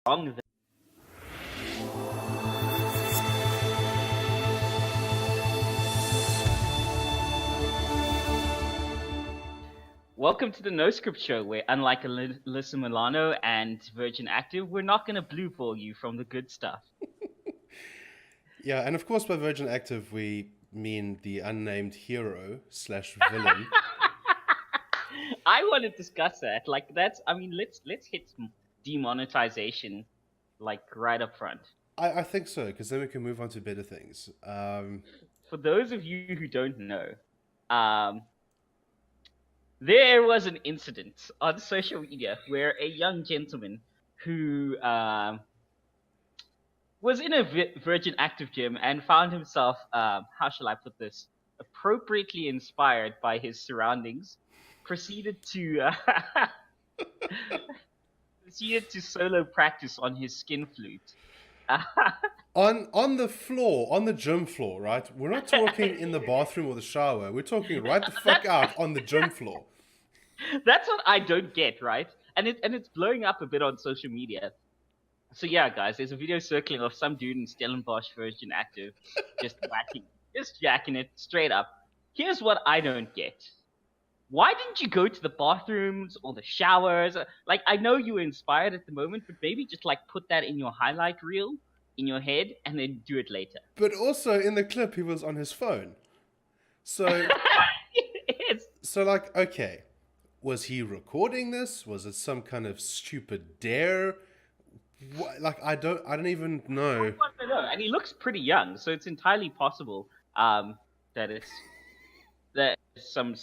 Wrong. Welcome to the No Script Show, where unlike Alyssa Milano and Virgin Active, we're not going to blue ball you from the good stuff. Yeah, and of course by Virgin Active we mean the unnamed hero slash villain. I want to discuss that. Like let's hit demonetization like right up front. I think so, because then we can move on to better things. For those of you who don't know, um, there was an incident on social media where a young gentleman who was in a Virgin Active gym and found himself, how shall I put this, appropriately inspired by his surroundings, proceeded to proceeded to solo practice on his skin flute. On the floor, on the gym floor, right? We're not talking in the bathroom or the shower. We're talking right the fuck out on the gym floor. That's what I don't get, right? And it's blowing up a bit on social media. So yeah, guys, there's a video circling of some dude in Stellenbosch Virgin Active just jacking it straight up. Here's what I don't get. Why didn't you go to the bathrooms or the showers? Like, I know you were inspired at the moment, but maybe just like put that in your highlight reel in your head and then do it later. But also in the clip he was on his phone. So Yes. so like, okay, was he recording this? Was it some kind of stupid dare? What, like I don't even know. I don't know. And he looks pretty young, so it's entirely possible that it's some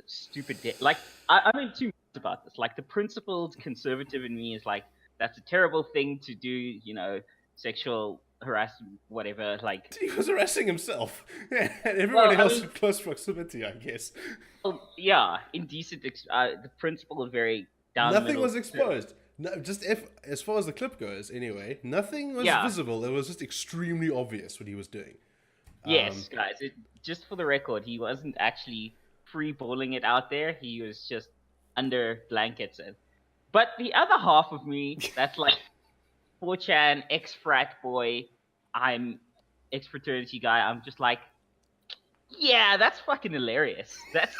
stupid like I mean too much about this. Like the principled conservative in me is like that's a terrible thing to do. You know, sexual harassment, whatever. Like He was harassing himself. Yeah, and everybody well, I else mean, in close proximity, I guess. well, yeah, indecent. The principle is very down the Nothing middle. was exposed. No, just if, as far as the clip goes, anyway, nothing was Yeah. visible. It was just extremely obvious what he was doing. Yes, guys. Just for the record, he wasn't actually free balling it out there. He was just under blankets. But the other half of me, that's like 4chan, ex-frat boy, I'm ex-fraternity guy, I'm just like, yeah, that's fucking hilarious. That's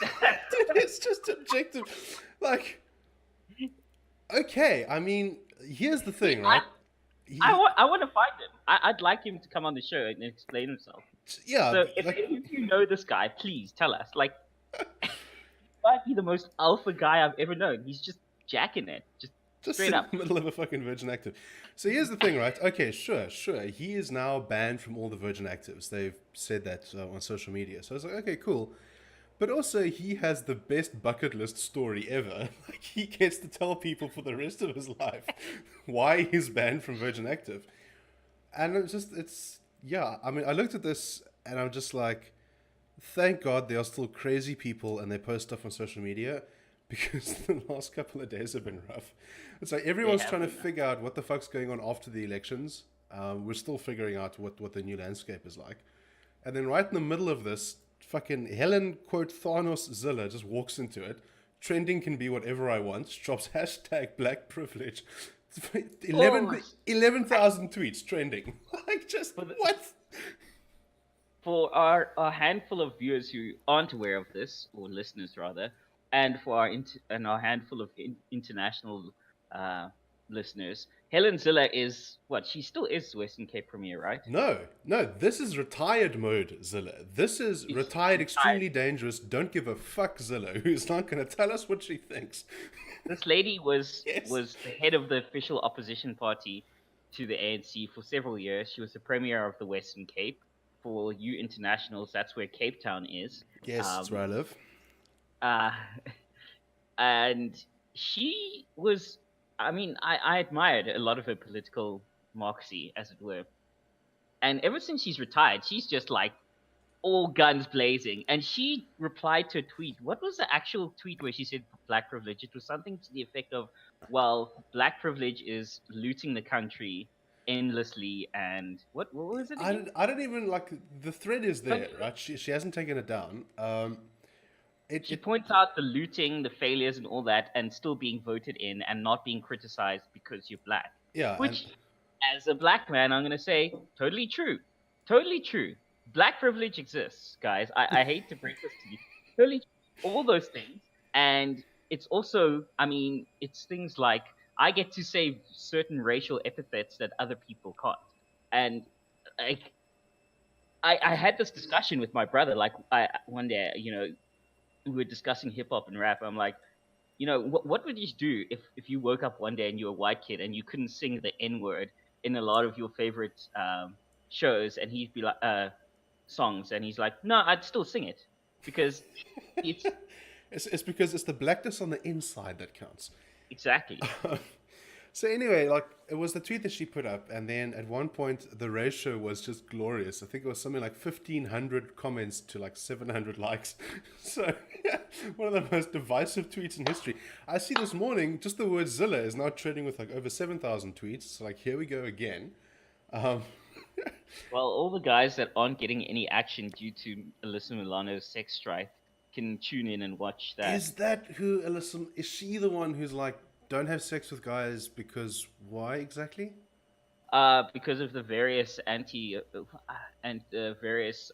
It's just objective. Like, okay, I mean, here's the thing, right? I want to find him. I'd like him to come on the show and explain himself. Yeah, So if like, any of you know this guy, please tell us. Like, he might be the most alpha guy I've ever known. He's just jacking it, just straight in up. the middle of a fucking Virgin Active. So here's the thing, right? Okay, sure. He is now banned from all the Virgin Actives. They've said that on social media. So I was like, okay, cool. But also, he has the best bucket list story ever. Like, he gets to tell people for the rest of his life why he's banned from Virgin Active. And yeah. I mean, I looked at this and I'm just like, thank God there are still crazy people and they post stuff on social media because the last couple of days have been rough. It's like everyone's trying to figure out what the fuck's going on after the elections. We're still figuring out what the new landscape is like. And then right in the middle of this, fucking Helen, quote, Thanos Zilla just walks into it. Trending can be whatever I want. Drops hashtag black privilege. 11,000 tweets trending. Like, just what? For our handful of viewers who aren't aware of this, or listeners rather, and for our handful of international listeners, Helen Ziller is what? She still is Western Cape Premier, right? No, this is retired mode Zilla. This is retired, extremely dangerous, don't give a fuck Zilla, who's not going to tell us what she thinks. This lady was Yes. was the head of the official opposition party to the ANC for several years. She was the premier of the Western Cape. For you internationals, that's where Cape Town is. Yes, that's where I live. Uh, and she was, I mean, I admired a lot of her political moxie, as it were. And ever since she's retired, she's just like all guns blazing. And she replied to a tweet. What was the actual tweet where she said black privilege? It was something to the effect of, well, black privilege is looting the country endlessly. And what was it again? I don't even, like, the thread is there, right? She hasn't taken it down. She points out the looting, the failures, and all that, and still being voted in and not being criticized because you're black. Yeah, and Which, as a black man, I'm gonna say totally true. Totally true. Black privilege exists, guys. I hate to break this to you. Totally true. All those things. And it's also, I mean, it's things like I get to say certain racial epithets that other people can't. And like I had this discussion with my brother, like one day, we were discussing hip hop and rap. I'm like, what would you do if you woke up one day and you're a white kid and you couldn't sing the N word in a lot of your favorite shows, and he'd be like, songs, and he's like, no, I'd still sing it because it's it's because it's the blackness on the inside that counts. exactly. So anyway, like it was the tweet that she put up, and then at one point the ratio was just glorious. I think it was something like 1,500 comments to like 700 likes. So one of the most divisive tweets in history. I see this morning just the word Zilla is now trending with like over 7,000 tweets. So like here we go again. Um, Well, all the guys that aren't getting any action due to Alyssa Milano's sex strike can tune in and watch that. is that who Alyssa? Is she the one who's like don't have sex with guys because why exactly? Because of the various various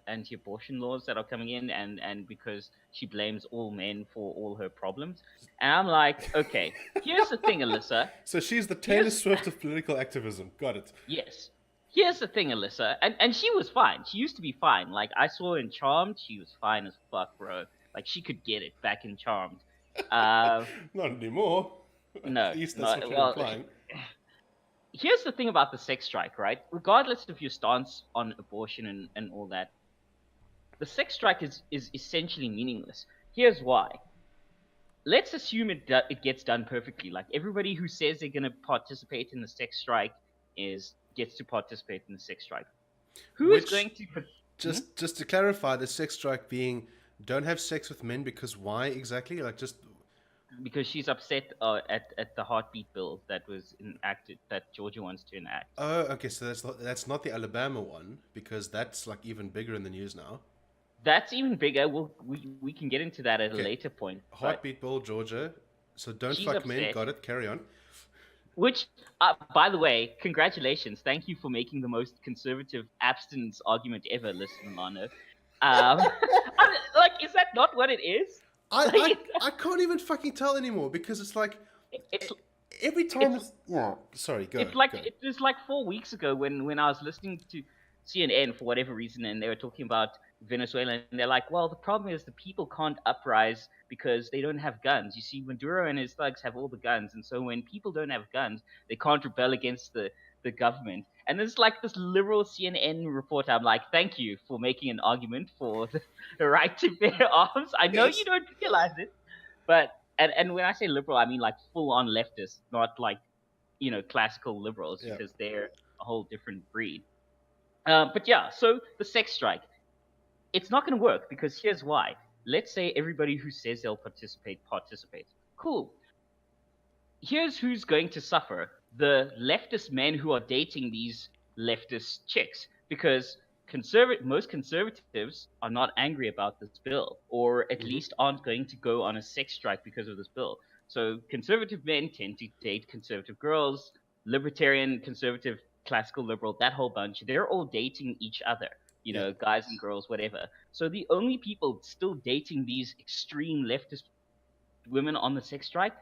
anti-abortion laws that are coming in, and because she blames all men for all her problems. And I'm like, okay, here's the thing, Alyssa. So she's the Taylor Here's Swift of political activism. Got it. yes, here's the thing, Alyssa. And she was fine. She used to be fine. Like I saw her in Charmed, she was fine as fuck, bro. Like she could get it back in Charmed. Uh, Not anymore. At no, least that's no. what you're Well, implying. here's the thing about the sex strike, right? Regardless of your stance on abortion and all that, the sex strike is essentially meaningless. Here's why. Let's assume it gets done perfectly. Like everybody who says they're going to participate in the sex strike is gets to participate in the sex strike. Who is Which, going to hmm? just to clarify, the sex strike being don't have sex with men because why exactly? Like just Because she's upset at the heartbeat bill that was enacted that Georgia wants to enact. oh, okay. So that's not the Alabama one because that's like even bigger in the news now. That's even bigger. We can get into that at a Okay, later point, but heartbeat bill, Georgia. So don't she's fuck men. upset. Got it. Carry on. Which, by the way, congratulations! Thank you for making the most conservative abstinence argument ever, listener Mano. Like, is that not what it is? I, Like, I can't even fucking tell anymore because it's like it's every time it's it's yeah. Sorry, go it's like go. it was like 4 weeks ago when I was listening to CNN for whatever reason, and they were talking about Venezuela, and they're like, well, the problem is the people can't uprise because they don't have guns. You see, Maduro and his thugs have all the guns, and so when people don't have guns, they can't rebel against the government. And there's like this liberal CNN reporter. I'm like, thank you for making an argument for the right to bear arms. I know you Yes, don't realize it, but and when I say liberal, I mean like full on leftists, not like classical liberals, yeah. because they're a whole different breed. But yeah, so the sex strike, it's not going to work because here's why. Let's say everybody who says they'll participate participates. Cool. Here's who's going to suffer: the leftist men who are dating these leftist chicks, because most conservatives are not angry about this bill, or at Hmm. least aren't going to go on a sex strike because of this bill. So conservative men tend to date conservative girls, libertarian, conservative, classical liberal, that whole bunch. They're all dating each other, Yeah. guys and girls, whatever. So the only people still dating these extreme leftist women on the sex strike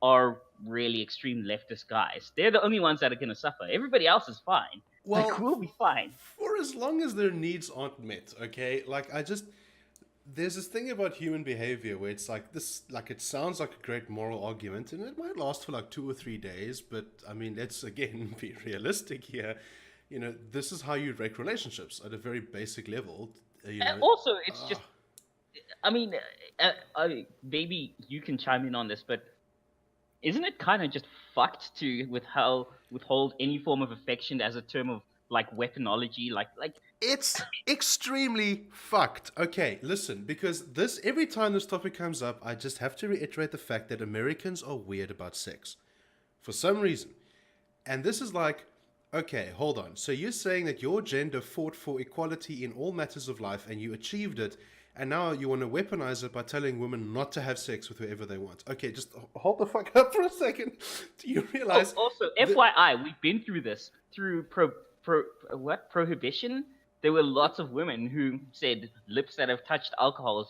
are really extreme leftist guys. They're the only ones that are going to suffer. Everybody else is fine. Like, Well, we'll be fine. for as long as their needs aren't met, okay? Like I just there's this thing about human behavior where it's like this like it sounds like a great moral argument and it might last for like 2 or 3 days, but I mean let's again be realistic here. This is how you wreck relationships at a very basic level. And also, it's Ah, just, I mean, maybe you can chime in on this, but isn't it kind of just fucked to withhold any form of affection as a term of like weaponology? Like it's extremely fucked. Okay, listen, because this every time this topic comes up, I just have to reiterate the fact that Americans are weird about sex for some reason. And this is like, okay, hold on. So you're saying that your gender fought for equality in all matters of life and you achieved it, and now you want to weaponize it by telling women not to have sex with whoever they want. Okay, just hold the fuck up for a second. Do you realize? Also, FYI, we've been through this through prohibition. There were lots of women who said lips that have touched alcohols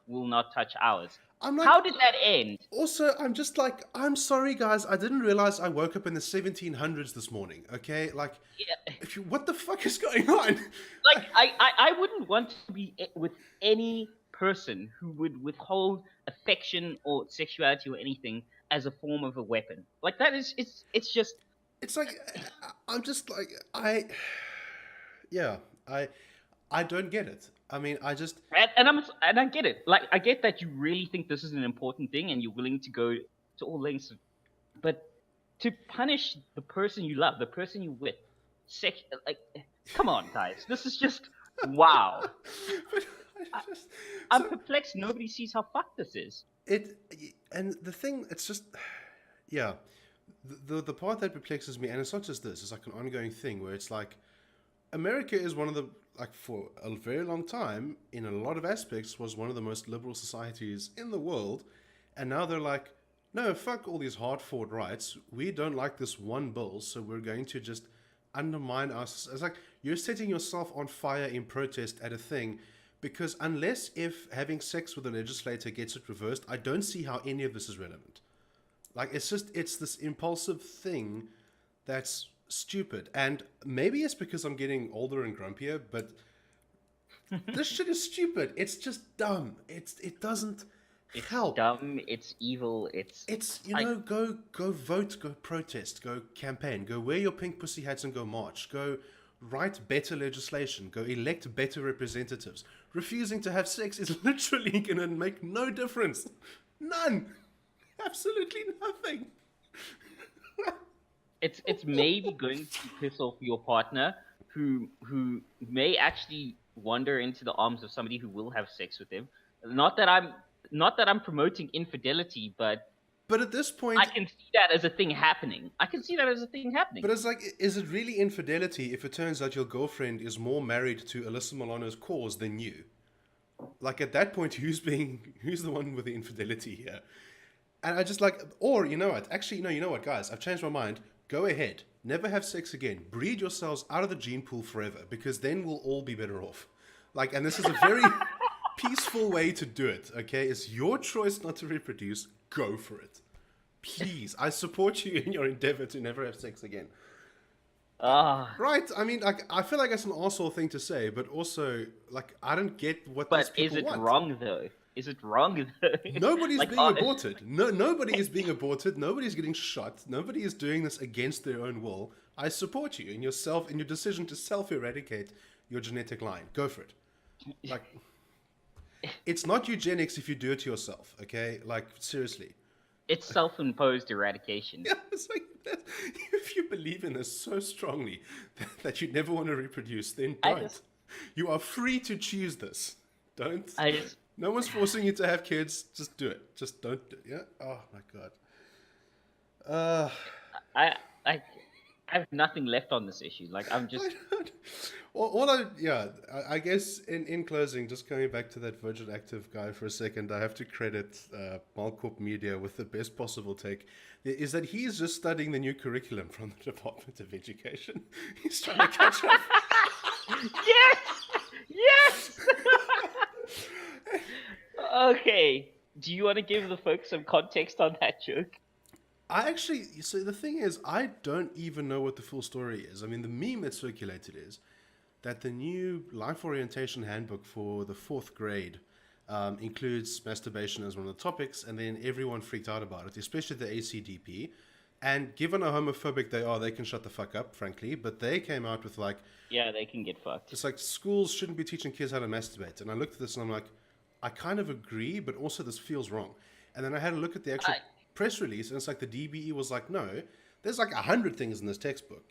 will not touch ours. I'm like, How did that end? also, I'm just like, I'm sorry, guys. I didn't realize I woke up in the 1700s this morning. Okay, like, Yeah. what the fuck is going on? Like I wouldn't want to be with any person who would withhold affection or sexuality or anything as a form of a weapon. Like that is it's just It's like, I'm just like, yeah, I don't get it. I mean, and I get it. Like I get that you really think this is an important thing and you're willing to go to all lengths, but to punish the person you love, the person you with, like, come on, guys, this is just wow. but I just, I'm so perplexed. Nobody sees how fucked this is. it, and the thing, it's just, yeah, the part that perplexes me, and it's not just this, it's like an ongoing thing where it's like, America is one of the, like, for a very long time, in a lot of aspects, was one of the most liberal societies in the world. And now they're like, no, fuck all these hard fought rights. We don't like this one bill, so we're going to just undermine us. It's like you're setting yourself on fire in protest at a thing. Because unless if having sex with a legislator gets it reversed, I don't see how any of this is relevant. Like, it's this impulsive thing that's stupid. And maybe it's because I'm getting older and grumpier, but this shit is stupid. It's just dumb. It doesn't help. Dumb. It's evil. It's go vote, go protest, go campaign, go wear your pink pussy hats and go march, go write better legislation, go elect better representatives. Refusing to have sex is literally gonna make no difference. None. Absolutely nothing. It's maybe going to piss off your partner who may actually wander into the arms of somebody who will have sex with him. Not that I'm promoting infidelity, but at this point, I can see that as a thing happening. But it's like, is it really infidelity if it turns out your girlfriend is more married to Alyssa Milano's cause than you? Like, at that point, who's the one with the infidelity here? And I just like, or you know what? Actually, no, you know what, guys? I've changed my mind. Go ahead. Never have sex again. Breed yourselves out of the gene pool forever, because then we'll all be better off. Like, and this is a very peaceful way to do it, okay? It's your choice not to reproduce. Go for it. Please. I support you in your endeavor to never have sex again. Right. I mean, like, I feel like that's an arsehole thing to say, but also, like, I don't get what these people want. But is it wrong, though? Is it wrong, though? Nobody's like, being aborted. No, nobody is being aborted. Nobody's getting shot. Nobody is doing this against their own will. I support you in your decision to self-eradicate your genetic line. Go for it. Like, it's not eugenics if you do it to yourself, okay? Like, seriously. It's self-imposed eradication. Yeah, it's like that. If you believe in this so strongly that you never want to reproduce, then don't. You are free to choose this. Don't. No one's forcing you to have kids. Just do it. Just don't do it. Yeah? Oh, my God. I have nothing left on this issue. Like, I'm just... I guess in closing, just coming back to that Virgin Active guy for a second, I have to credit Malcorp Media with the best possible take, is that he's just studying the new curriculum from the Department of Education. He's trying to catch up. Yes! Yes! Okay. Do you want to give the folks some context on that joke? So the thing is, I don't even know what the full story is. I mean, the meme that circulated is that the new life orientation handbook for the 4th grade includes masturbation as one of the topics, and then everyone freaked out about it, especially the ACDP. And given how homophobic they are, they can shut the fuck up, frankly. But they came out with like... Yeah, they can get fucked. It's like, schools shouldn't be teaching kids how to masturbate. And I looked at this and I'm like, I kind of agree, but also this feels wrong. And then I had a look at the actual press release, and it's like the DBE was like, no, there's like 100 things in this textbook,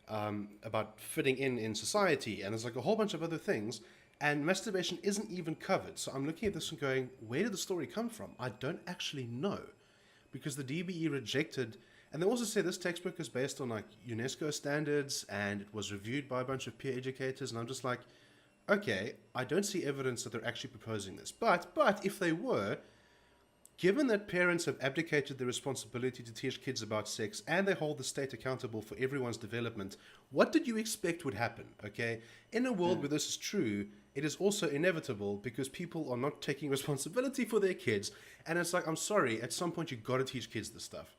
about fitting in society, and there's like a whole bunch of other things, and masturbation isn't even covered. So I'm looking at this and going, where did the story come from? I don't actually know, because the DBE rejected, and they also say this textbook is based on like UNESCO standards, and it was reviewed by a bunch of peer educators, and I'm just like, okay, I don't see evidence that they're actually proposing this. But if they were, given that parents have abdicated the responsibility to teach kids about sex and they hold the state accountable for everyone's development, what did you expect would happen? Okay? In a world Mm. where this is true, it is also inevitable because people are not taking responsibility for their kids. And it's like, I'm sorry, at some point you've got to teach kids this stuff.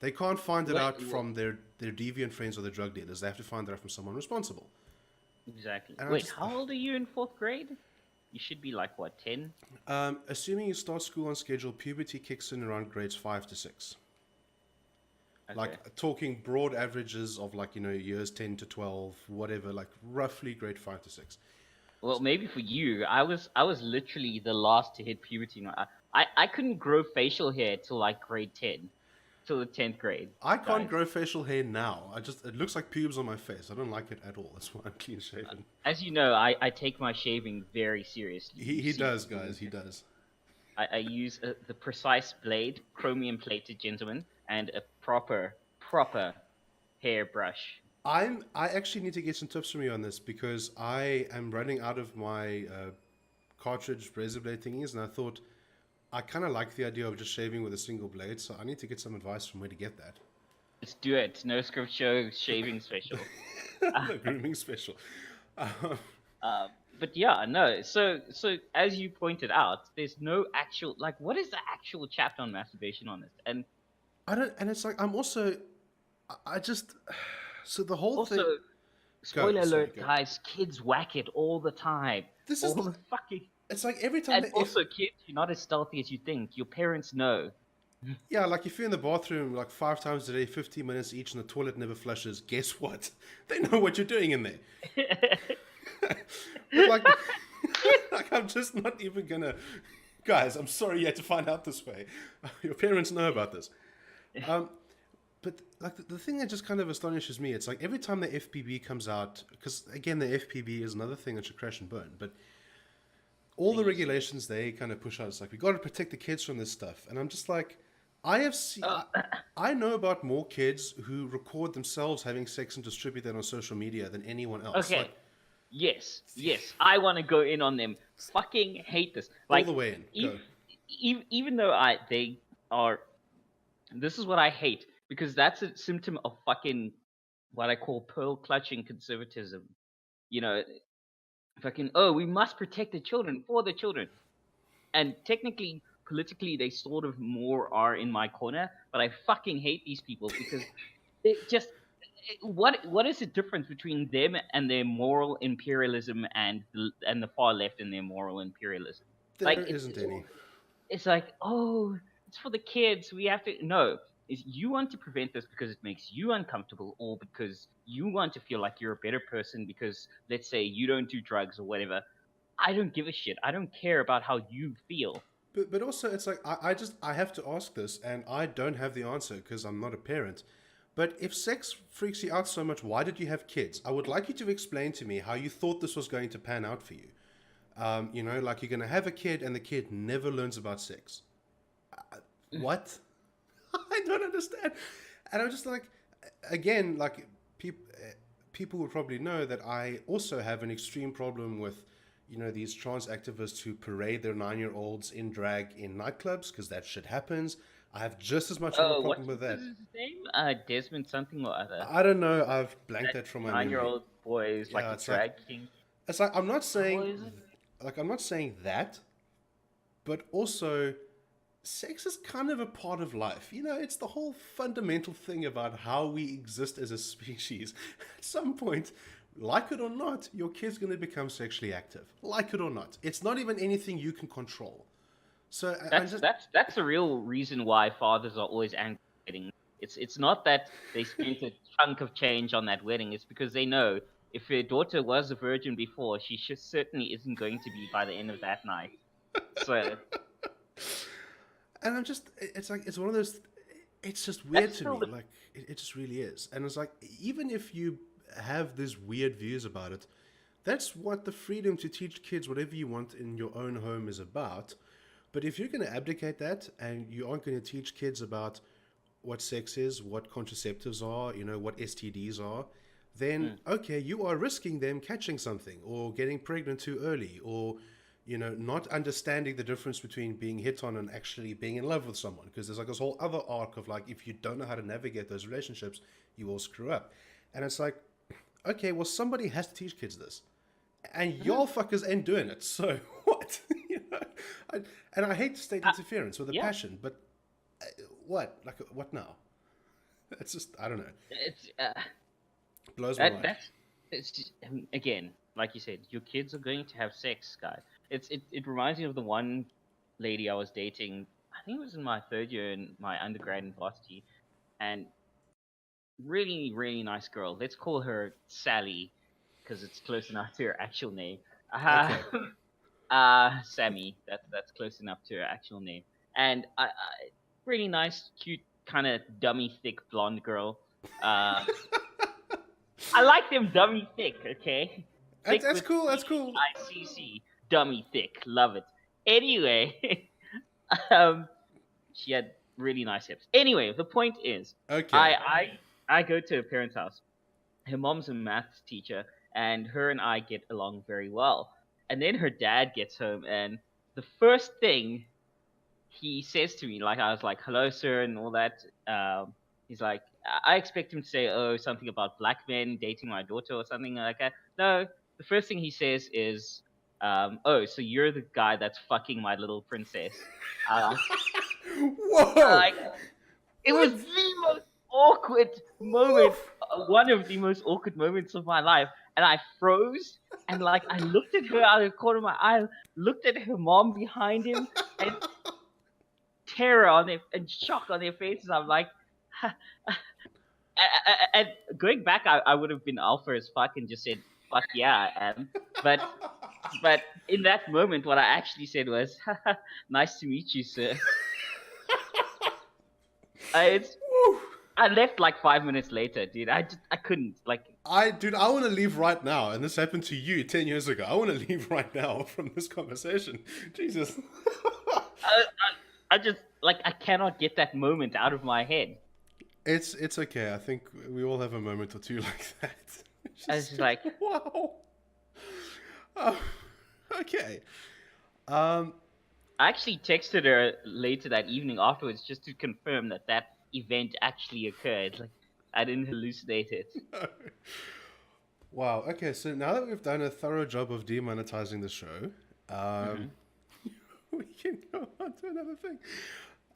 They can't find it Wait, out from their deviant friends or their drug dealers. They have to find it out from someone responsible. exactly. And I'm Wait, just, how old are you in fourth grade? You should be like what, 10? assuming you start school on schedule, puberty kicks in around grades 5 to 6. Okay. Like talking broad averages of like years 10 to 12, whatever, like roughly grade 5 to 6. Well, maybe for you, I was literally the last to hit puberty. No, I couldn't grow facial hair till like grade 10, till the 10th grade, I can't guys. grow facial hair now. It looks like pubes on my face. I don't like it at all. That's why I'm clean shaven. As you know, I take my shaving very seriously. He You he see, does, guys. He does. I use the precise blade, chromium plated, gentlemen, and a proper hairbrush. I actually need to get some tips from you on this because I am running out of my cartridge razor blade thingies, and I thought I kind of like the idea of just shaving with a single blade, so I need to get some advice from where to get that. Let's do it. No script show shaving special. The grooming special. Um, But yeah, no. So as you pointed out, there's no actual like what is the actual chapter on masturbation on this? And I don't, and it's like I'm also, I just, so the whole also, thing. Go, spoiler sorry, alert, go. guys, kids whack it all the time. This is, All the fucking it's like every time and the F, also kids, you're not as stealthy as you think. Your parents know. yeah, like if you're in the bathroom like 5 times a day, 15 minutes each, and the toilet never flushes, guess what? They know what you're doing in there. But like, like I'm just not even gonna, guys. I'm sorry you had to find out this way. Your parents know about this. Um, but like the thing that just kind of astonishes me, it's like every time the FPB comes out, because again the FPB is another thing that should crash and burn. But all the Please. regulations they kind of push out, it's like we got to protect the kids from this stuff, and I'm just like, I have seen, Uh, I know about more kids who record themselves having sex and distribute that on social media than anyone else. Like okay. Yes, yes. I want to go in on them. Fucking hate this. all Like, the way in, go. even though they are, this is what I hate because that's a symptom of fucking what I call pearl clutching conservatism. You know, fucking we must protect the children for the children, and technically, politically, they sort of more are in my corner. But I fucking hate these people because they just what is the difference between them and their moral imperialism and the far left and their moral imperialism? Like There isn't any. it's like, oh, it's for the kids. We have to no. Is you want to prevent this because it makes you uncomfortable, or because you want to feel like you're a better person because let's say you don't do drugs or whatever. I don't give a shit. I don't care about how you feel. But also, it's like I have to ask this, and I don't have the answer because I'm not a parent. But if sex freaks you out so much, why did you have kids? I would like you to explain to me how you thought this was going to pan out for you. Like you're going to have a kid, and the kid never learns about sex. What? I don't understand. And I'm just like, again, like people would probably know that I also have an extreme problem with, these trans activists who parade their 9-year-olds in drag in nightclubs because that shit happens. I have just as much of a Oh, problem with what's that. his name? Desmond something or other. I don't know. I've blanked That that from my memory. 9-year-old boy is like Yeah, a drag king. it's like I'm not How saying, is it? like I'm not saying that, but also sex is kind of a part of life. It's the whole fundamental thing about how we exist as a species. At some point, like it or not, your kid's going to become sexually active. Like it or not. It's not even anything you can control. So I'm That's just, that's that's the real reason why fathers are always angry at weddings. It's not that they spent a chunk of change on that wedding. It's because they know if their daughter was a virgin before, she certainly isn't going to be by the end of that night. So and I'm just, it's like, it's one of those, it's just weird that's to still me. the Like, it just really is. And it's like, even if you have these weird views about it, that's what the freedom to teach kids whatever you want in your own home is about. But if you're going to abdicate that and you aren't going to teach kids about what sex is, what contraceptives are, what STDs are, then Mm. okay, you are risking them catching something or getting pregnant too early, or not understanding the difference between being hit on and actually being in love with someone. Because there's like this whole other arc of like, if you don't know how to navigate those relationships, you will screw up. And it's like, okay, well, somebody has to teach kids this, and Mhm. y'all fuckers ain't doing it. So what? I, and I hate state Uh, interference with a yeah, passion, but what? Like, what now? It's just, I don't know. it's Blows my that mind. that's it's just, again, like you said, your kids are going to have sex, guys. It reminds me of the one lady I was dating. I think it was in my third year in my undergrad in varsity, and really, really nice girl. Let's call her Sally because it's close enough to her actual name. Uh, Okay. Sammy. That's close enough to her actual name. And really nice, cute, kind of dummy thick blonde girl. Uh, I like them dummy thick. Okay, That's, thick that's with cool. That's cool. THICC. Dummy thick. Love it. Anyway, um, she had really nice hips. Anyway, the point is, Okay. I I go to her parents' house. Her mom's a maths teacher, and her and I get along very well. And then her dad gets home, and the first thing he says to me, like I was like, "Hello, sir," and all that. He's like, I expect him to say, "Oh, something about black men dating my daughter" or something like that. No, the first thing he says is, "Oh, so you're the guy that's fucking my little princess." Uh, Whoa! like it was What? the most awkward moment, Woof. one of the most awkward moments of my life, and I froze. And like I looked at her out of the corner of my eye, looked at her mom behind him, and terror on their and shock on their faces. I'm like, and going back, I would have been alpha as fuck and just said, "Fuck yeah, I am." But but in that moment, what I actually said was, "Nice to meet you, sir." It's Woo. I left like 5 minutes later, dude. I couldn't like Dude, I want to leave right now, and this happened to you 10 years ago. I want to leave right now from this conversation. Jesus. I just like I cannot get that moment out of my head. It's okay. I think we all have a moment or two like that. It's I was just, just like, wow. Oh, okay. Um, I actually texted her later that evening afterwards just to confirm that that event actually occurred. Like I didn't hallucinate it. wow. Okay, so now that we've done a thorough job of demonetizing the show, Hmm. um, we can go on to another thing.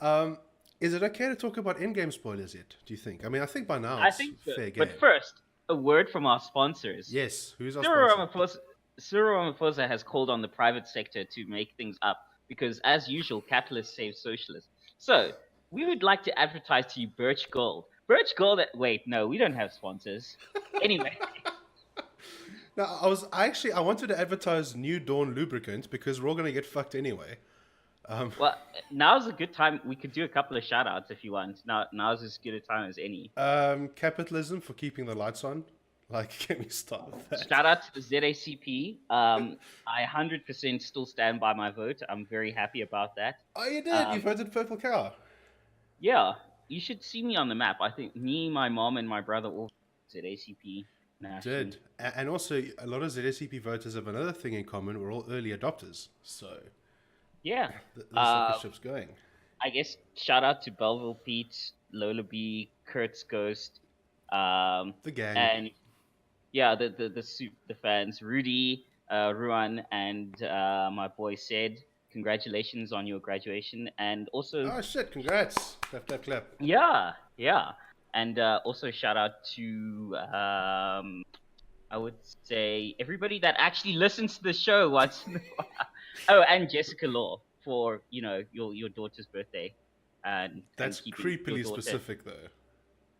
Um, is it okay to talk about in-game spoilers yet? Do you think? I mean, I think by now I it's think so. fair But game. first, a word from our sponsors. Yes. Who's our Cyril sponsor? Ramaphosa, Cyril Ramaphosa has called on the private sector to make things up because, as usual, capitalists save socialists. So, we would like to advertise to you Birch Gold. Birch Gold. Wait, no, we don't have sponsors. Anyway, Now, I wanted to advertise New Dawn lubricant because we're all gonna get fucked anyway. well, now's a good time. We could do a couple of shout outs if you want. Now's as good a time as any. Capitalism for keeping the lights on. Like, can we start with that? Shout out to the ZACP. I 100% still stand by my vote. I'm very happy about that. Oh, you did. You Um, voted Purple Cow. yeah, you should see me on the map. I think me, my mom, and my brother all ZACP nationally. Did. And also, a lot of ZSCP voters have another thing in common. We're all early adopters. So, Yeah. this rocket Uh, ship's going. I guess shout out to Belleville Pete, Lola B, Kurt's Ghost, um, The gang. and yeah, the fans, Rudy, Ruan, and my boy said, congratulations on your graduation, and also Oh, shit. Congrats. Clap, clap, clap. yeah, and also shout out to I would say everybody that actually listens to the show once in a while. Oh, and Jessica Law for your daughter's birthday, and That's keeping your creepily daughter. specific, though.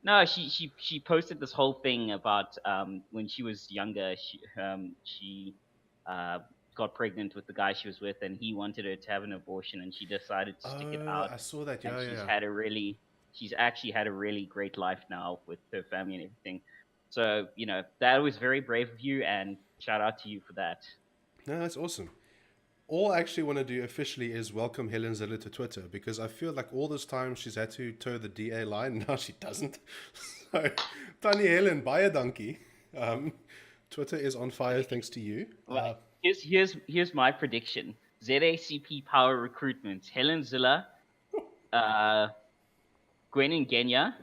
No, she posted this whole thing about when she was younger, she uh, got pregnant with the guy she was with, and he wanted her to have an abortion, and she decided to stick it Oh, out, I saw that. and Yeah, yeah. she's actually had a really great life now with her family and everything. So that was very brave of you, and shout out to you for that. No, that's awesome. All I actually want to do officially is welcome Helen Ziller to Twitter because I feel like all this time she's had to toe the DA line. Now she doesn't. So, Tanya Helen, buy a donkey. Um, Twitter is on fire thanks to you. Right. Here's my prediction. ZACP power recruitment. Helen Ziller, uh, Gwen Ngenya,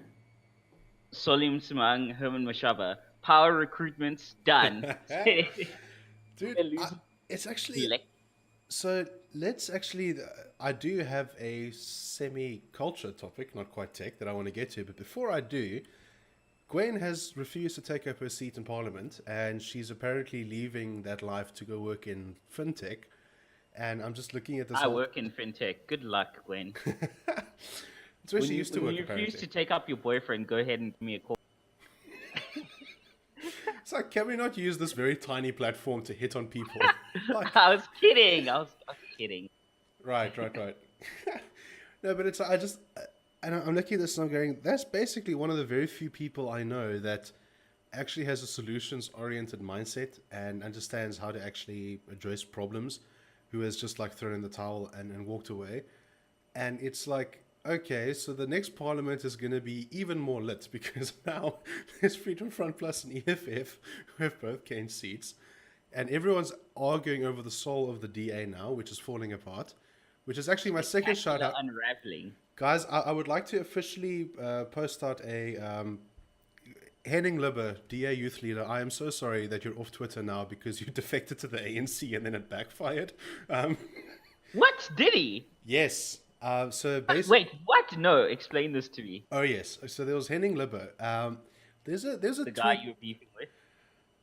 Solim Simang, Herman Mashaba. Power recruitments done. Dude, They're losing it's actually elect. so. Let's actually. I do have a semi-culture topic, not quite tech, that I want to get to. But before I do, Gwen has refused to take up her seat in Parliament, and she's apparently leaving that life to go work in fintech. And I'm just looking at this I whole. work in fintech. Good luck, Gwen. It's where she used to When work, you refuse apparently. to take up your boyfriend, go ahead and give me a call. It's like, can we not use this very tiny platform to hit on people? Like, I was kidding. I was kidding. right. No, but it's I just and I'm looking at this and I'm going, that's basically one of the very few people I know that actually has a solutions-oriented mindset and understands how to actually address problems, who has just like thrown in the towel and walked away. And it's like, okay, so the next parliament is going to be even more lit because now there's Freedom Front Plus and EFF who have both gained seats. And everyone's arguing over the soul of the DA now, which is falling apart, which is actually my second shout out. Unraveling. Guys, I would like to officially post out a Henning Libber, DA youth leader. I am so sorry that you're off Twitter now because you defected to the ANC and then it backfired. What did he? Yes. So basically, Wait, what? No, explain this to me. oh yes. So there was Henning Libber. There's a The guy you're beefing with.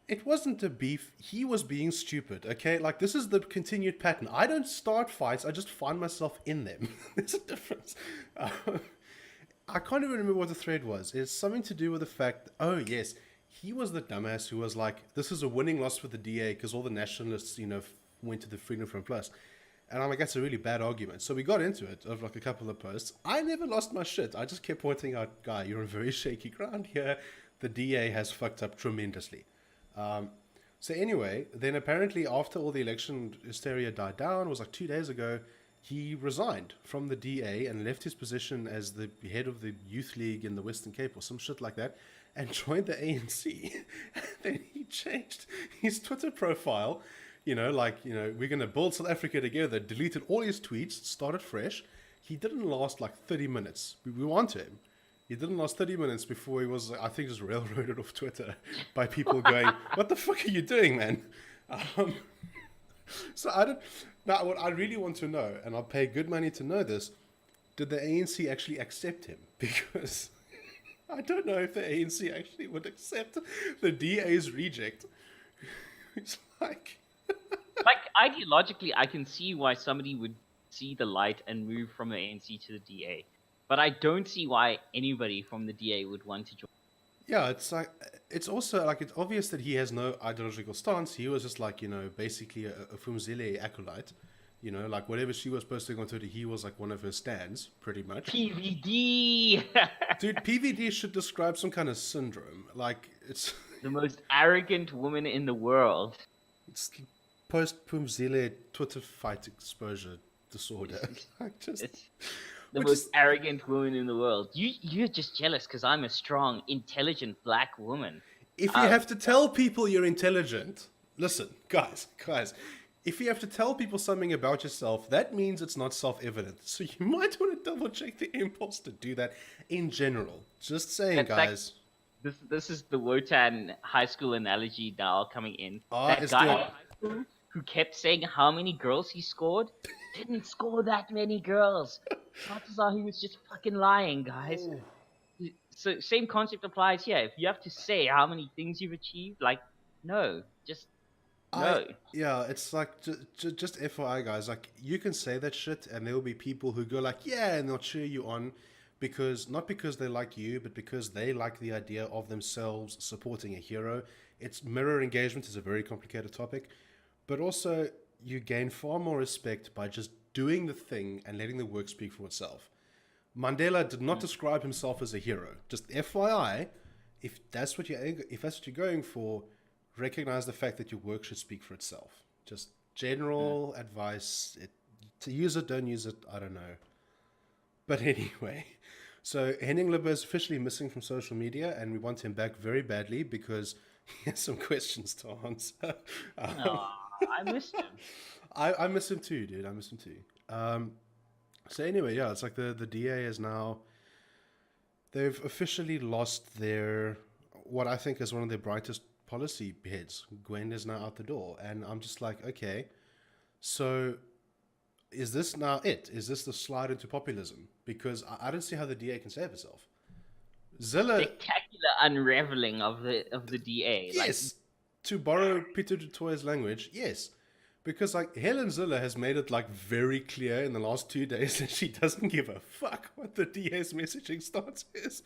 It wasn't a beef. He was being stupid. Okay, like this is the continued pattern. I don't start fights. I just find myself in them. There's a difference. I can't even remember what the thread was. It's something to do with the fact. Oh yes, he was the dumbass who was like, "This is a winning loss for the DA because all the nationalists, went to the Freedom Front Plus." And I'm like, that's a really bad argument. So we got into it of like a couple of posts. I never lost my shit. I just kept pointing out, guy, you're on very shaky ground here. The DA has fucked up tremendously. So anyway, then apparently after all the election hysteria died down, it was like 2 days ago, he resigned from the DA and left his position as the head of the youth league in the Western Cape or some shit like that and joined the ANC. Then he changed his Twitter profile, we're going to build South Africa together, deleted all his tweets, started fresh. He didn't last like 30 minutes. We were onto him. He didn't last 30 minutes before he was, I think, just railroaded off Twitter by people going, "What the fuck are you doing, man?" So now what I really want to know, and I'll pay good money to know this, did the ANC actually accept him? Because I don't know if the ANC actually would accept the DA's reject. It's like... Like, ideologically, I can see why somebody would see the light and move from the ANC to the DA. But I don't see why anybody from the DA would want to join. Yeah, it's also like it's obvious that he has no ideological stance. He was just like, basically a Fumzile acolyte. Like whatever she was posting on Twitter, he was like one of her stands, pretty much. PVD! Dude, PVD should describe some kind of syndrome. Like, it's... The most arrogant woman in the world. It's post-Pumzile Twitter fight exposure disorder. Like just... It's the most arrogant woman in the world. You're just jealous because I'm a strong, intelligent black woman. If you have to tell people you're intelligent, listen, guys, if you have to tell people something about yourself, that means it's not self-evident. So you might want to double-check the impulse to do that in general. Just saying, guys. Like, this is the Wotan high school analogy now coming in. That guy in high school who kept saying how many girls he scored didn't score that many girls. Chances are he was just fucking lying, guys. Ooh. So same concept applies here. If you have to say how many things you've achieved, like, no, just no. Yeah, it's like, just FYI, guys, like, you can say that shit and there will be people who go like, yeah, and they'll cheer you on not because they like you, but because they like the idea of themselves supporting a hero. It's mirror engagement is a very complicated topic, but also you gain far more respect by just doing the thing and letting the work speak for itself. Mandela did not describe himself as a hero. Just FYI, if that's what you're going for, recognize the fact that your work should speak for itself. Just general advice. To use it, don't use it. I don't know. But anyway, So Henning Libbe is officially missing from social media, and we want him back very badly because he has some questions to answer. Um, Oh, I missed him. I miss him too, dude. I miss him too. So anyway, yeah, it's like the DA is now they've officially lost their what I think is one of their brightest policy heads. Gwen is now out the door, and I'm just like, okay, so is this now it? Is this the slide into populism? Because I don't see how the DA can save herself. Zilla, Spectacular unraveling of the DA. Like, yes, to borrow Peter du Toit's language, yes. Because like Helen Ziller has made it like very clear in the last 2 days that she doesn't give a fuck what the DA's messaging stance is.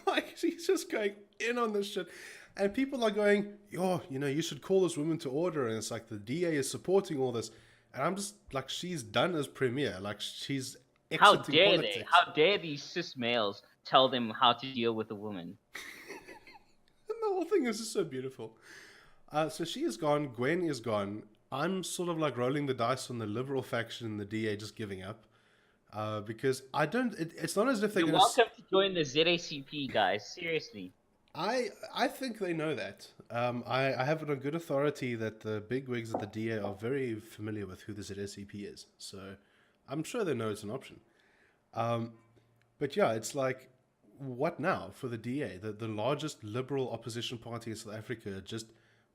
Like she's just going in on this shit. And people are going, yo, you should call this woman to order. And it's like the DA is supporting all this. And I'm just like, she's done as premier. Like she's how exiting dare politics. they? How dare these cis males tell them how to deal with a woman? And the whole thing is just so beautiful. So she is gone. Gwen is gone. I'm sort of like rolling the dice on the liberal faction and the DA just giving up. Because I don't. It's not as if they're You're going welcome to join the ZACP, guys. Seriously. I think they know that. I have it on good authority that the big wigs at the DA are very familiar with who the ZSCP is. So I'm sure they know it's an option. But yeah, it's like, what now for the DA? The largest liberal opposition party in South Africa just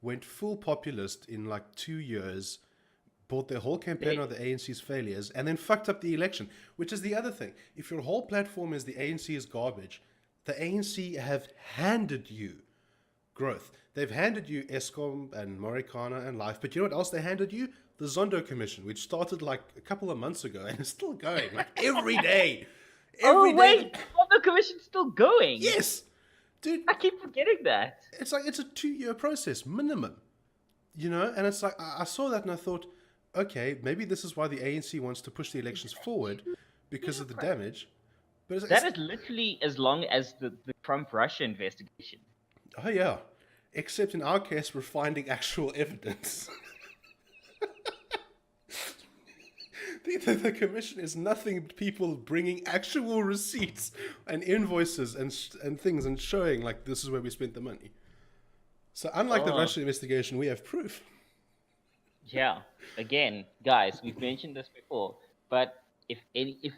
went full populist in like 2 years, bought their whole campaign on the ANC's failures, and then fucked up the election, which is the other thing. If your whole platform is the ANC is garbage, the ANC have handed you growth. They've handed you ESCOM and Morikana and Life, but you know what else they handed you? The Zondo Commission, which started like a couple of months ago and is still going, like every day. Oh wait, the commission's still going. Yes, dude. I keep forgetting that. It's like it's a 2-year process minimum, and it's like I saw that and I thought, okay, maybe this is why the ANC wants to push the elections forward because of the damage. But that is literally as long as the Trump-Russia investigation. Oh yeah, except in our case, we're finding actual evidence. The commission is nothing but people bringing actual receipts and invoices and things and showing like this is where we spent the money. So unlike the Russia investigation, we have proof. Yeah, again, guys, we've mentioned this before, but if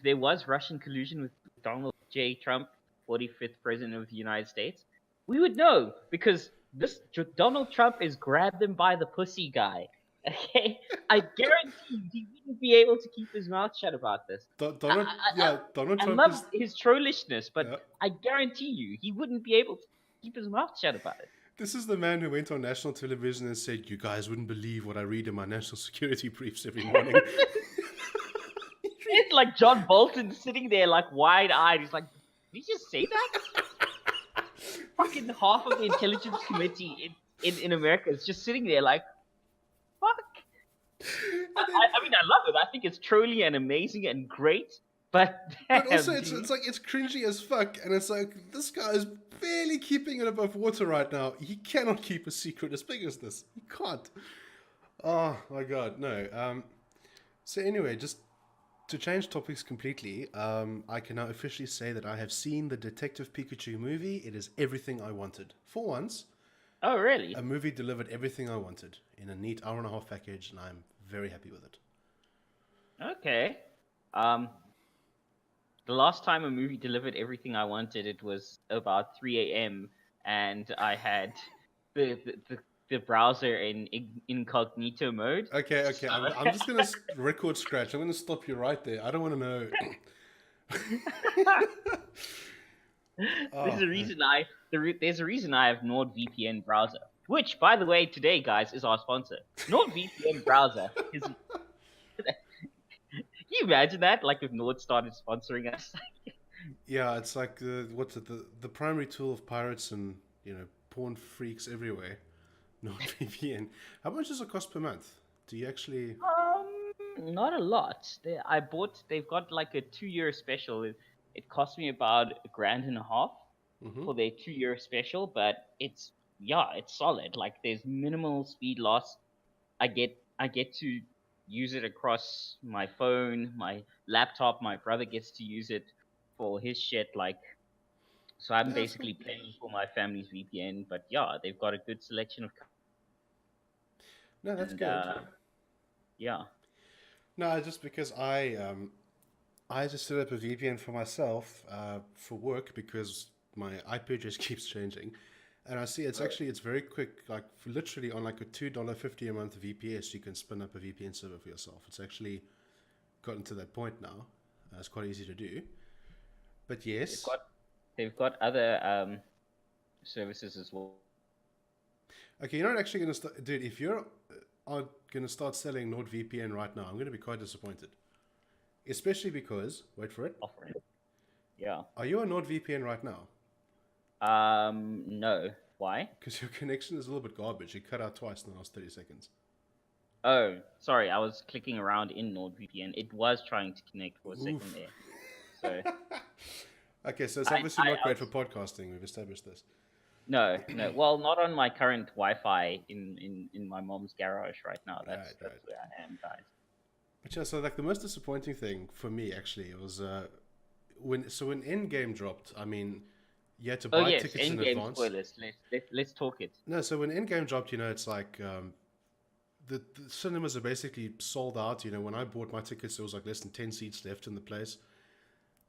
there was Russian collusion with Donald J. Trump, 45th president of the United States, we would know because this Donald Trump is grab them by the pussy guy. Okay, I guarantee you he wouldn't be able to keep his mouth shut about this. Donald Trump. I love his trollishness, but I guarantee you he wouldn't be able to keep his mouth shut about it. This is the man who went on national television and said, "You guys wouldn't believe what I read in my national security briefs every morning." It's like John Bolton sitting there, like wide-eyed. He's like, "Did you just say that?" Fucking half of the intelligence committee in America is just sitting there, like, "Fuck." I mean, I love it. I think it's truly and amazing and great. But also, it's like it's cringy as fuck, and it's like this guy is barely keeping it above water right now. He cannot keep a secret as big as this. He can't. Oh my god, no. So anyway, just to change topics completely, I can now officially say that I have seen the Detective Pikachu movie. It is everything I wanted. For once. Oh, really? A movie delivered everything I wanted in a neat hour-and-a-half package, and I'm very happy with it. Okay. The last time a movie delivered everything I wanted, it was about 3 a.m. and I had the browser in incognito mode. Okay. So... I'm just gonna record scratch. I'm gonna stop you right there. I don't want to know. There's a reason I have NordVPN browser, which, by the way, today, guys, is our sponsor. NordVPN browser is. Can you imagine that? Like if Nord started sponsoring us. Yeah, it's like the primary tool of pirates and porn freaks everywhere. NordVPN. How much does it cost per month? Do you actually? Not a lot. They've got like a 2-year special. It cost me about $1,500 for their 2-year special, but it's solid. Like there's minimal speed loss. I get to use it across my phone, my laptop. My brother gets to use it for his shit. Like So I'm Yeah, that's cool. basically paying for my family's VPN. But yeah, they've got a good selection of No, that's and good. yeah. No, just because I just set up a VPN for myself for work because my IP address keeps changing, and I see it's very quick. Like literally on like a $2.50 a month VPS, you can spin up a VPN server for yourself. It's actually gotten to that point now. It's quite easy to do. But They've yes, got they've got other services as well. okay, you're not actually going to start, dude. If you're are going to start selling NordVPN right now, I'm going to be quite disappointed. Especially because, wait for it, Offering. Yeah. are you on NordVPN right now? No. Why? Because your connection is a little bit garbage. You cut out twice in the last 30 seconds. Oh, sorry. I was clicking around in NordVPN. It was trying to connect for a second Oof. there. So Okay, so it's I, obviously I, not I great for was podcasting. We've established this. no, no. Well, not on my current Wi-Fi in my mom's garage right now. Right, That's right. where I am, guys. But yeah, so like the most disappointing thing for me actually was when Endgame dropped. I mean, you had to Oh buy yes, tickets in Endgame advance. spoilers. Let's talk it. No, so when Endgame dropped, it's like the cinemas are basically sold out. When I bought my tickets, there was like less than 10 seats left in the place.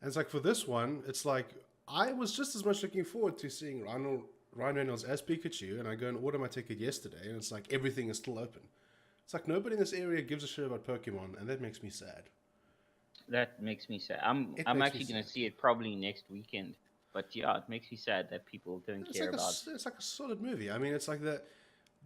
And it's like for this one, it's like I was just as much looking forward to seeing Ryan Reynolds as Pikachu, and I go and order my ticket yesterday, and it's like everything is still open. It's like nobody in this area gives a shit about Pokemon, and that makes me sad. That makes me sad. I'm It I'm makes me actually gonna sad. see it probably next weekend. But yeah, it makes me sad that people don't It's care like a about. it's like a solid movie. I mean, it's like that.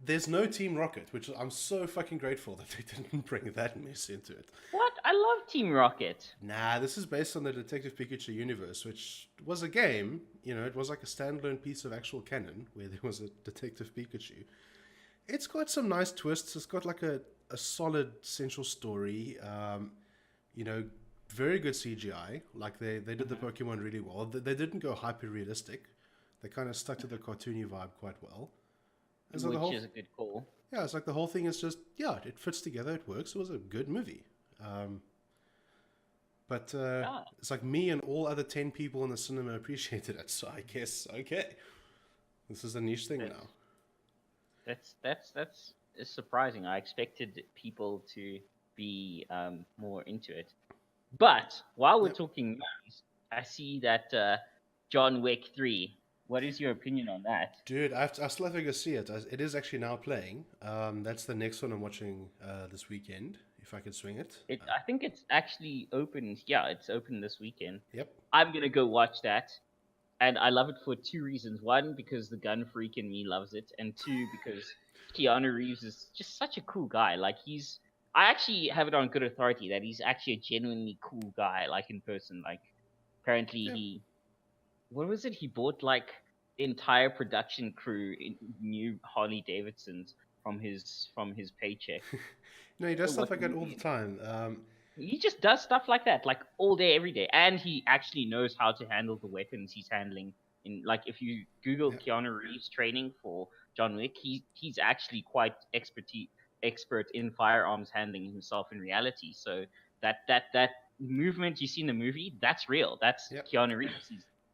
There's no Team Rocket, which I'm so fucking grateful that they didn't bring that mess into it. What? I love Team Rocket. Nah, this is based on the Detective Pikachu universe, which was a game. It was like a standalone piece of actual canon where there was a Detective Pikachu. It's got some nice twists. It's got like a solid central story. You know, very good CGI. Like they did the Pokemon really well. They didn't go hyper realistic. They kind of stuck to the cartoony vibe quite well. And so the Which whole is a good call. yeah, it's like the whole thing is just it fits together. It works. It was a good movie. Um, but Yeah, it's like me and all other 10 people in the cinema appreciated it. So I guess okay, this is a niche thing that's now. that's surprising. I expected people to be more into it. But while we're Yep. talking movies, I see that John Wick 3. What is your opinion on that? Dude, I still have to go see it. It is actually now playing. That's the next one I'm watching this weekend, if I can swing it. I think it's actually open. Yeah, it's open this weekend. Yep. I'm gonna go watch that, and I love it for two reasons. One, because the gun freak in me loves it, and two, because Keanu Reeves is just such a cool guy. Like I actually have it on good authority that he's actually a genuinely cool guy, like in person. Like apparently Yep. what was it? He bought like the entire production crew in new Harley Davidsons from his paycheck. No, he does To stuff what like the that all movie the is. time. He just does stuff like that, like all day, every day, and he actually knows how to handle the weapons he's handling. In like, if you Google Yeah. Keanu Reeves training for John Wick, he's actually quite expert in firearms handling himself in reality. So that movement you see in the movie, that's real. That's Yep. Keanu Reeves.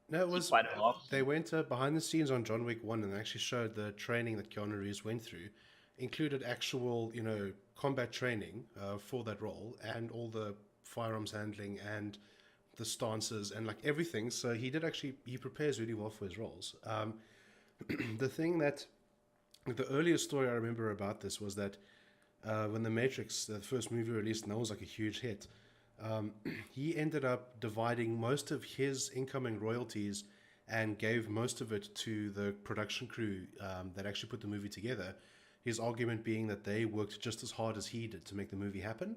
No, it He's was. quite a They marksman. went behind the scenes on John Wick 1 and actually showed the training that Keanu Reeves went through, included actual, combat training for that role and all the firearms handling and the stances and like everything. So he prepares really well for his roles. The thing that, the earliest story I remember about this was that when The Matrix, the first movie released, and that was like a huge hit, um, he ended up dividing most of his incoming royalties and gave most of it to the production crew that actually put the movie together. His argument being that they worked just as hard as he did to make the movie happen.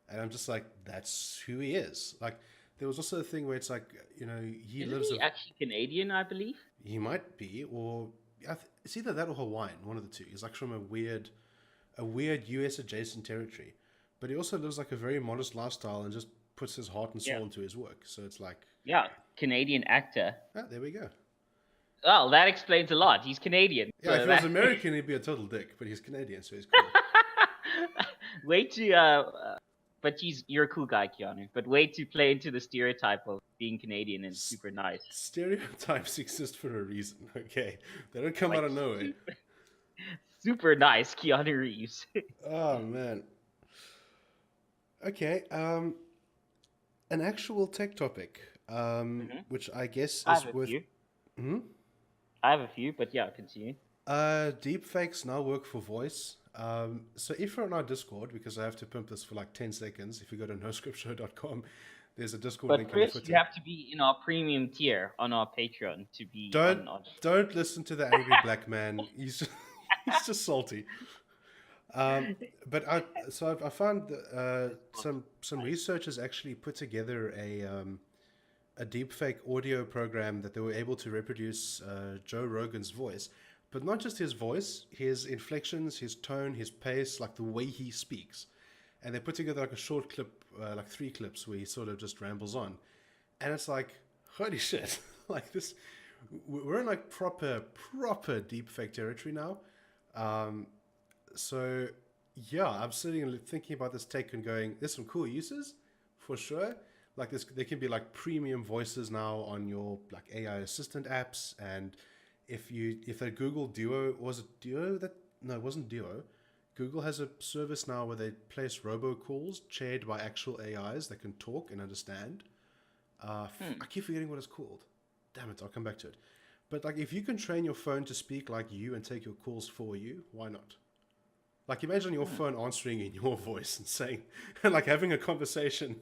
And I'm just like, that's who he is. Like, there was also a thing where it's like, he Isn't lives he a. actually Canadian? I believe. He might be, or it's either that or Hawaiian, one of the two. He's like from a weird US adjacent territory. But he also lives like a very modest lifestyle and just puts his heart and Yeah, soul into his work. So it's like, yeah, Canadian actor. there we go. Well, that explains a lot. He's Canadian, Yeah, if so he was that American, he'd be a total dick, but he's Canadian, so he's cool. way to but you're a cool guy, Keanu. But way to play into the stereotype of being Canadian and S- super nice. Stereotypes exist for a reason. Okay, they don't come out Like of nowhere. super, super nice, Keanu Reeves. Oh man. Okay. An actual tech topic, Hmm. which I guess I have is a worth. few. Hmm? I have a few, but yeah, continue. Deepfakes now work for voice. So if you're on our Discord, because I have to pimp this for like 10 seconds, if you go to noscriptshow.com, there's a Discord But link in the first, you footer. have to be in our premium tier on our Patreon to be Don't on our. don't listen to the angry black man. He's just, he's just salty. Um, but I found some researchers actually put together a deepfake audio program that they were able to reproduce Joe Rogan's voice, but not just his voice, his inflections, his tone, his pace, like the way he speaks. And they put together like a short clip, like 3 clips, where he sort of just rambles on, and it's like, holy shit, like this, we're in like proper deepfake territory now. Um, so yeah, I'm sitting and thinking about this tech and going, there's some cool uses for sure. Like this, there can be like premium voices now on your like AI assistant apps, and if a Google Duo, was it Duo that, no, it wasn't Duo. Google has a service now where they place robocalls chaired by actual AIs that can talk and understand. I Hmm. keep forgetting what it's called. Damn it, I'll come back to it. But like, if you can train your phone to speak like you and take your calls for you, why not? Like, imagine your Hmm. phone answering in your voice and saying, and like having a conversation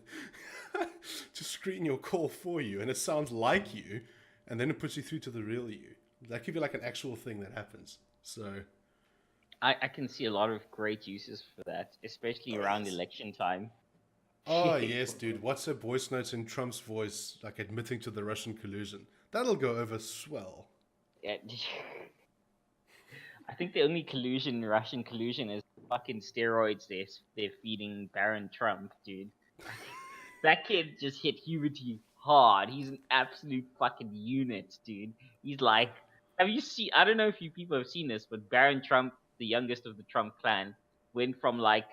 to screen your call for you, and it sounds like you, and then it puts you through to the real you. That could be like an actual thing that happens. So, I can see a lot of great uses for that, especially oh around yes, election time. oh yes, dude. WhatsApp voice notes in Trump's voice, like admitting to the Russian collusion. That'll go over swell. Yeah, I think the only collusion, Russian collusion, is fucking steroids they're feeding Baron Trump, dude. That kid just hit puberty hard. He's an absolute fucking unit, dude. He's like, have you seen? I don't know if you people have seen this, but Baron Trump, the youngest of the Trump clan, went from like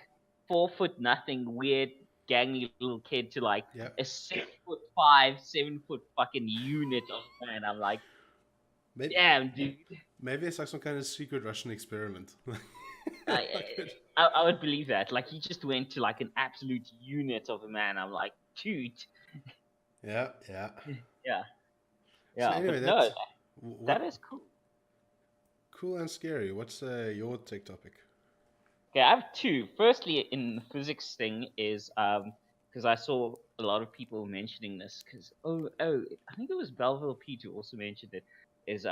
4 foot nothing, weird, gangly little kid to like Yeah, a 6'5", 7 foot fucking unit of a man. I'm like, maybe damn, dude. maybe it's like some kind of secret Russian experiment. I, Like it. I would believe that. Like he just went to like an absolute unit of a man. I'm like, dude. Yeah, yeah. Yeah, So yeah. anyway, But no, that's that what is cool. cool and scary. What's your tech topic? Okay, I have two. Firstly, in the physics thing is because I saw a lot of people mentioning this because I think it was Belleville Pete who also mentioned it is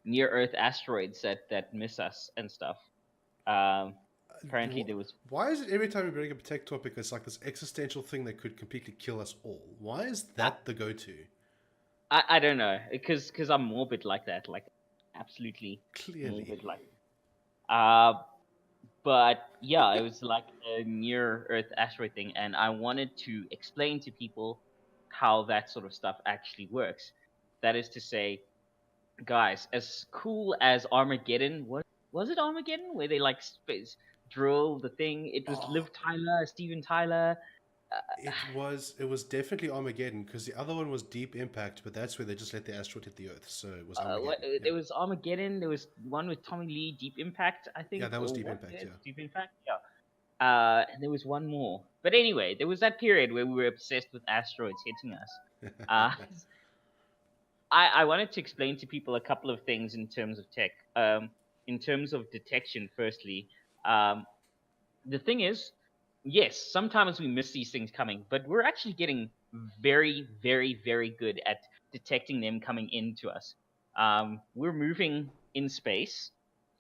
near Earth asteroids that miss us and stuff. Um, apparently there was Why is it every time we bring up a tech topic, it's like this existential thing that could completely kill us all? Why is I, that the go-to? I don't know because I'm morbid like that, like absolutely Clearly. morbid like. Uh, but yeah, it was like a near Earth asteroid thing, and I wanted to explain to people how that sort of stuff actually works. That is to say, guys, as cool as Armageddon was it Armageddon where they like space drill the thing? It was Oh, Liv Tyler, Steven Tyler. it was definitely Armageddon, because the other one was Deep Impact, but that's where they just let the asteroid hit the Earth, so it was Armageddon. Yeah, There was Armageddon. There was one with Tommy Lee, Deep Impact, I yeah, think, that was or Deep what? Impact. Yeah, Yeah, Deep Impact. Yeah. And there was one more. But anyway, there was that period where we were obsessed with asteroids hitting us. Uh, I wanted to explain to people a couple of things in terms of tech. In terms of detection, firstly, um, the thing is, yes, sometimes we miss these things coming, but we're actually getting very, very, very good at detecting them coming into us. We're moving in space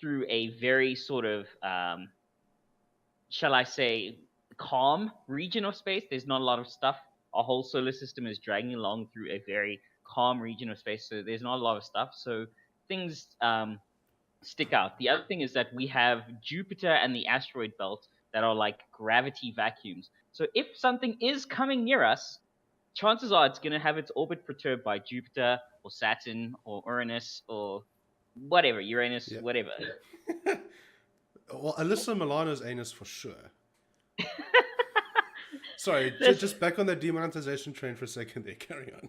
through a very sort of shall I say, calm region of space. There's not a lot of stuff. Our whole solar system is dragging along through a very calm region of space, so there's not a lot of stuff. So things stick out. The other thing is that we have Jupiter and the asteroid belt that are like gravity vacuums. So if something is coming near us, chances are it's going to have its orbit perturbed by Jupiter or Saturn or Uranus or whatever, Uranus, yeah. whatever. Well, Alyssa Milano's anus for sure. Sorry, This just back on the demonetization train for a second there. Carry on.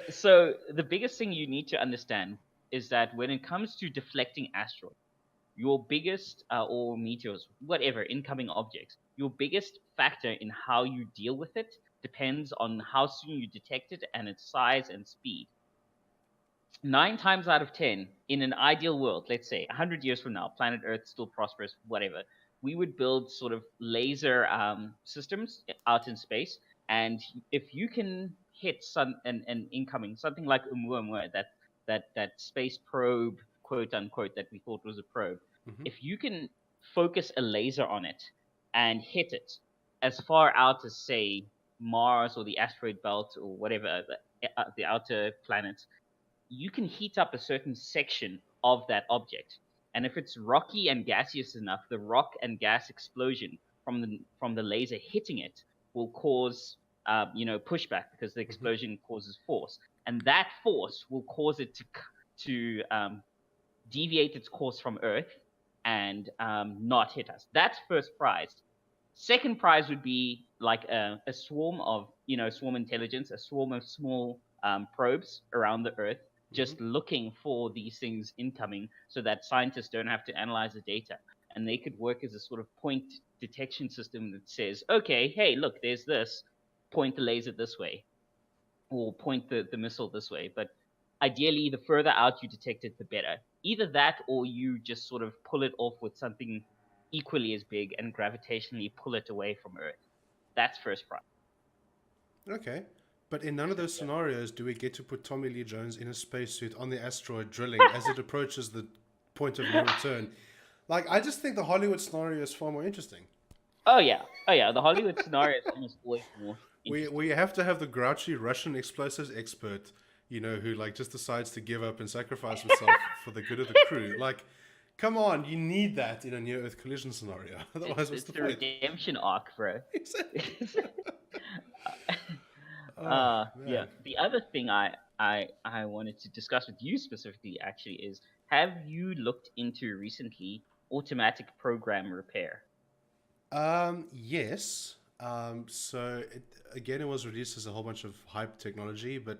so the biggest thing you need to understand is that when it comes to deflecting asteroids, your biggest or meteors, whatever incoming objects, your biggest factor in how you deal with it depends on how soon you detect it and its size and speed. 9 times out of 10, in an ideal world, let's say 100 years from now, planet Earth still prosperous, whatever, we would build sort of laser systems out in space. And if you can hit an incoming, something like Oumuamua, that space probe, quote unquote, that we thought was a probe, Hmm. if you can focus a laser on it and hit it as far out as, say, Mars or the asteroid belt or whatever, the outer planets, you can heat up a certain section of that object. And if it's rocky and gaseous enough, the rock and gas explosion from the laser hitting it will cause pushback because the Hmm. explosion causes force, and that force will cause it to deviate its course from Earth and not hit us. That's first prize. Second prize would be like a swarm of, swarm intelligence, a swarm of small probes around the Earth, Hmm. just looking for these things incoming so that scientists don't have to analyze the data. And they could work as a sort of point detection system that says, okay, hey, look, there's this, point the laser this way, or point the missile this way. But ideally, the further out you detect it, the better. Either that, or you just sort of pull it off with something equally as big and gravitationally pull it away from Earth. That's first prize. Okay. But in none of those Yeah. scenarios do we get to put Tommy Lee Jones in a spacesuit on the asteroid drilling as it approaches the point of no return. Like, I just think the Hollywood scenario is far more interesting. Oh yeah. The Hollywood scenario is almost always more We interesting. have to have the grouchy Russian explosives expert, who like just decides to give up and sacrifice himself for the good of the crew. Like, come on, you need that in a near Earth collision scenario. It's Otherwise, what's it's the the point? redemption arc, bro. Exactly. Oh Yeah. man. The other thing I wanted to discuss with you specifically actually is, have you looked into recently automatic program repair? Yes. Again, it was released as a whole bunch of hype technology, but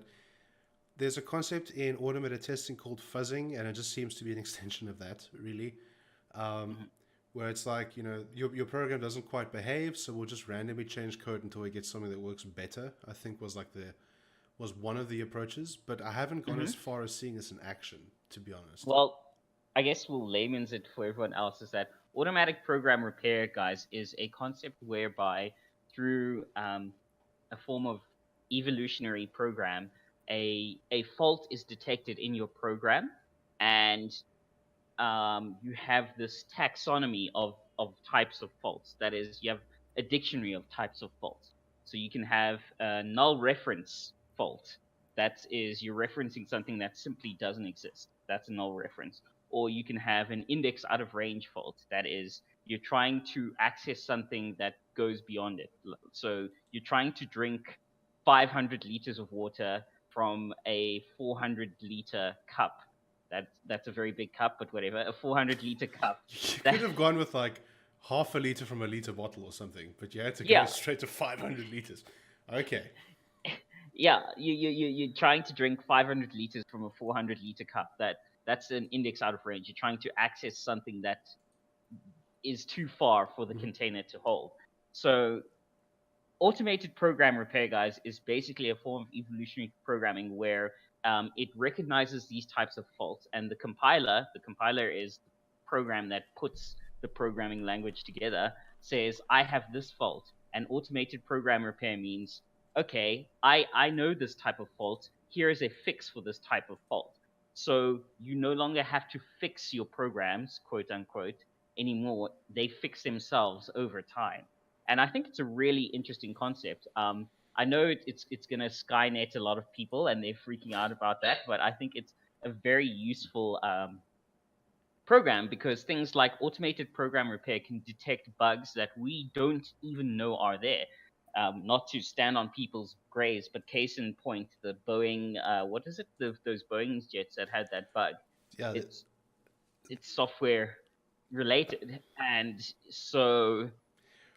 there's a concept in automated testing called fuzzing, and it just seems to be an extension of that, really. Um, Mhm. where it's like, your program doesn't quite behave, so we'll just randomly change code until we get something that works better. I think was one of the approaches, but I haven't gone as Mhm. far as seeing this in action, to be honest. Well, I guess we'll layman's it for everyone else is that automatic program repair, guys, is a concept whereby through a form of evolutionary program, a fault is detected in your program, and you have this taxonomy of types of faults. That is, you have a dictionary of types of faults. So you can have a null reference fault. That is, you're referencing something that simply doesn't exist. That's a null reference. Or you can have an index out of range fault. That is, you're trying to access something that goes beyond it. So you're trying to drink 500 liters of water from a 400-liter cup. That's a very big cup, but whatever. A 400-liter cup. You That could have gone with like half a liter from a liter bottle or something, but you had to go yeah, straight to 500 liters. Okay. yeah. You're trying to drink 500 liters from a 400-liter cup. That's an index out of range. You're trying to access something that is too far for the Mhm. container to hold. So automated program repair, guys, is basically a form of evolutionary programming where it recognizes these types of faults, and the compiler is the program that puts the programming language together, says, I have this fault. And automated program repair means, okay, I know this type of fault. Here is a fix for this type of fault. So you no longer have to fix your programs, quote unquote, anymore. They fix themselves over time, and I think it's a really interesting concept. I know it's going to Skynet a lot of people, and they're freaking out about that, but I think it's a very useful program because things like automated program repair can detect bugs that we don't even know are there. Not to stand on people's graves, but case in point, the Boeing, what is it? Those Boeing jets that had that bug. Yeah. It's it's software related, and so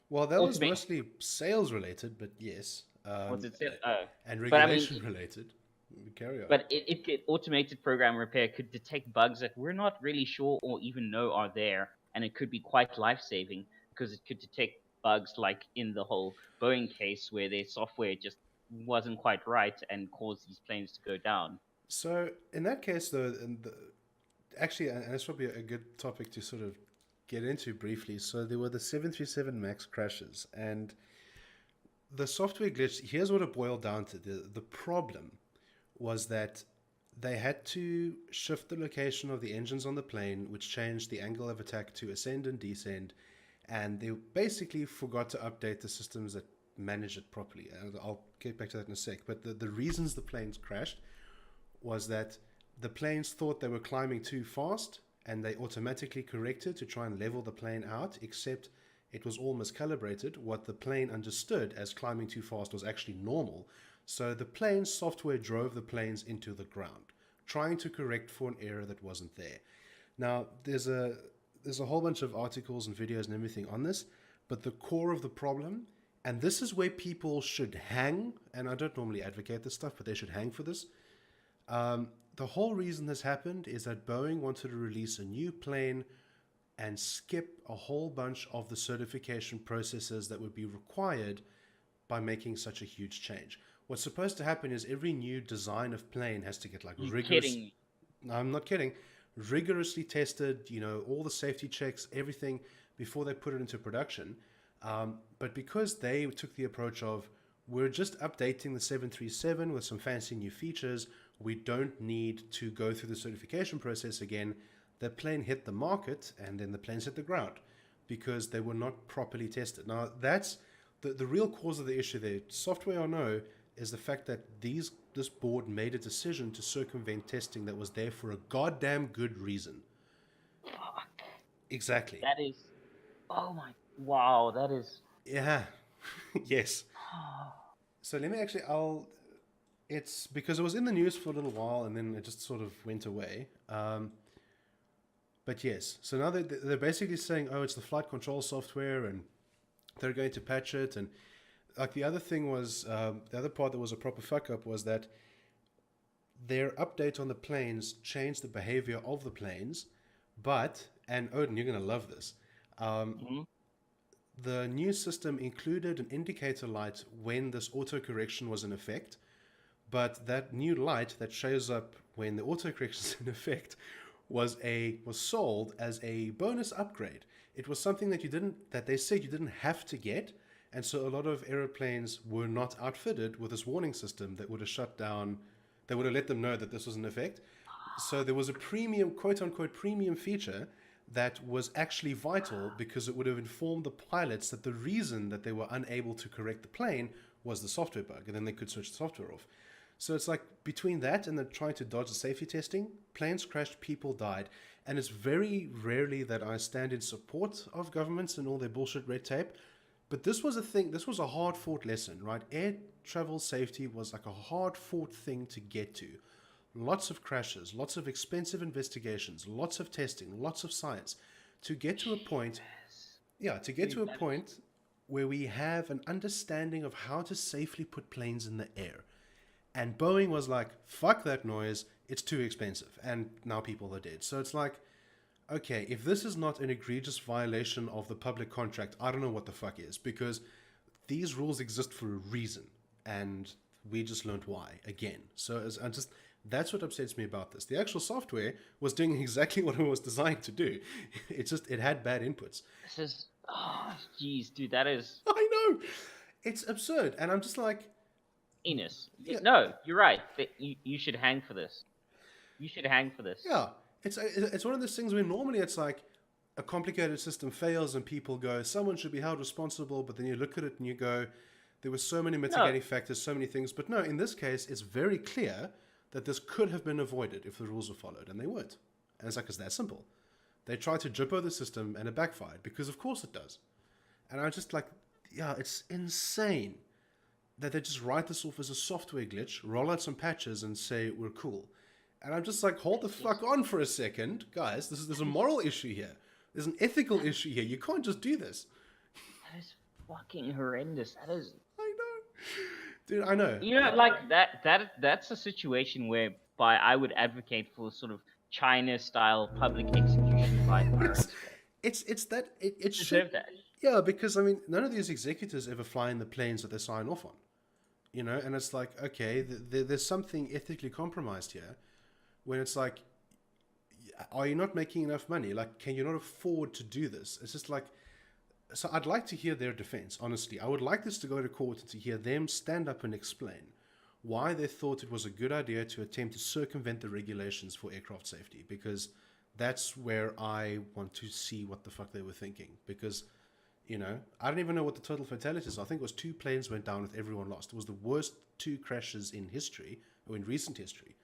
Well, that was Automate. mostly sales related, but yes, Was it said? Oh, and but I mean, regulation related. Carry on. but it could automated program repair could detect bugs that we're not really sure or even know are there, and it could be quite life saving because it could detect bugs like in the whole Boeing case where their software just wasn't quite right and caused these planes to go down. So in that case, though, actually, and that's probably a good topic to sort of get into briefly. So there were the 737 Max crashes, and the software glitch. Here's what it boiled down to: the problem was that they had to shift the location of the engines on the plane, which changed the angle of attack to ascend and descend, and they basically forgot to update the systems that manage it properly. And I'll get back to that in a sec. But the reasons the planes crashed was that the planes thought they were climbing too fast and they automatically corrected to try and level the plane out, except it was all miscalibrated. What the plane understood as climbing too fast was actually normal. So the plane's software drove the planes into the ground, trying to correct for an error that wasn't there. Now, there's a whole bunch of articles and videos and everything on this, but the core of the problem, and this is where people should hang, and I don't normally advocate this stuff, but they should hang for this. The whole reason this happened is that Boeing wanted to release a new plane and skip a whole bunch of the certification processes that would be required by making such a huge change. What's supposed to happen is every new design of plane has to get like You rigorous. kidding? No, I'm not kidding. Rigorously tested, all the safety checks, everything before they put it into production. But because they took the approach of we're just updating the 737 with some fancy new features, we don't need to go through the certification process again. The plane hit the market and then the planes hit the ground because they were not properly tested. Now, that's the real cause of the issue there, software or no, is the fact that this board made a decision to circumvent testing that was there for a goddamn good reason. Fuck. Exactly. That is. Oh my. Wow. That is. Yeah. Yes. So let me actually, it's because it was in the news for a little while and then it just sort of went away. But yes, so now they're basically saying, oh, it's the flight control software and they're going to patch it. And like the other thing was, the other part that was a proper fuck up was that their update on the planes changed the behavior of the planes. But, and Odin, you're going to love this. Mhm. The new system included an indicator light when this auto correction was in effect, but that new light that shows up when the auto correction is in effect was sold as a bonus upgrade. It was something that they said you didn't have to get, and so a lot of aeroplanes were not outfitted with this warning system that would have shut down. They would have let them know that this was in effect. So there was a premium, quote unquote, premium feature that was actually vital because it would have informed the pilots that the reason that they were unable to correct the plane was the software bug, and then they could switch the software off. So it's like between that and the trying to dodge the safety testing, planes crashed, people died, and it's very rarely that I stand in support of governments and all their bullshit red tape. But this was a thing. This was a hard fought lesson, right? Air travel safety was like a hard fought thing to get to. Lots of crashes, lots of expensive investigations, lots of testing, lots of science to get to a point, Yes. yeah, to get Dude, to a that is. point where we have an understanding of how to safely put planes in the air. And Boeing was like, fuck that noise, it's too expensive. And now people are dead. So it's like, okay, if this is not an egregious violation of the public contract, I don't know what the fuck is, because these rules exist for a reason. And we just learned why again. So I just that's what upsets me about this. The actual software was doing exactly what it was designed to do. It had bad inputs. This is. Oh, jeez, dude, that is I know. It's absurd. And I'm just like, heinous. yeah, No, you're right. You should hang for this. You should hang for this. yeah. It's one of those things where normally it's like a complicated system fails and people go, someone should be held responsible, but then you look at it and you go, there were so many No, mitigating factors, so many things. But no, in this case, it's very clear that this could have been avoided if the rules were followed, and they weren't. And it's like, it's that simple. They tried to jippo the system and it backfired, because of course it does. And I just like, yeah, it's insane that they just write this off as a software glitch, roll out some patches, and say we're cool. And I'm just like, hold the it's just fuck on for a second, guys. There's a moral issue here. There's an ethical issue here. You can't just do this. that is fucking horrendous. That is, I know, dude. I know. like that's a situation whereby I would advocate for sort of China style public execution by firing squad. It's that it should. Deserve that. Yeah, because I mean, none of these executives ever fly in the planes that they sign off on. And it's like, okay, there's something ethically compromised here when it's like, are you not making enough money? Like, can you not afford to do this? It's just like, so I'd like to hear their defense, honestly. I would like this to go to court and to hear them stand up and explain why they thought it was a good idea to attempt to circumvent the regulations for aircraft safety, because that's where I want to see what the fuck they were thinking. Because I don't even know what the total fatalities are. I think it was 2 planes went down with everyone lost. It was the worst 2 crashes in history, or in recent history.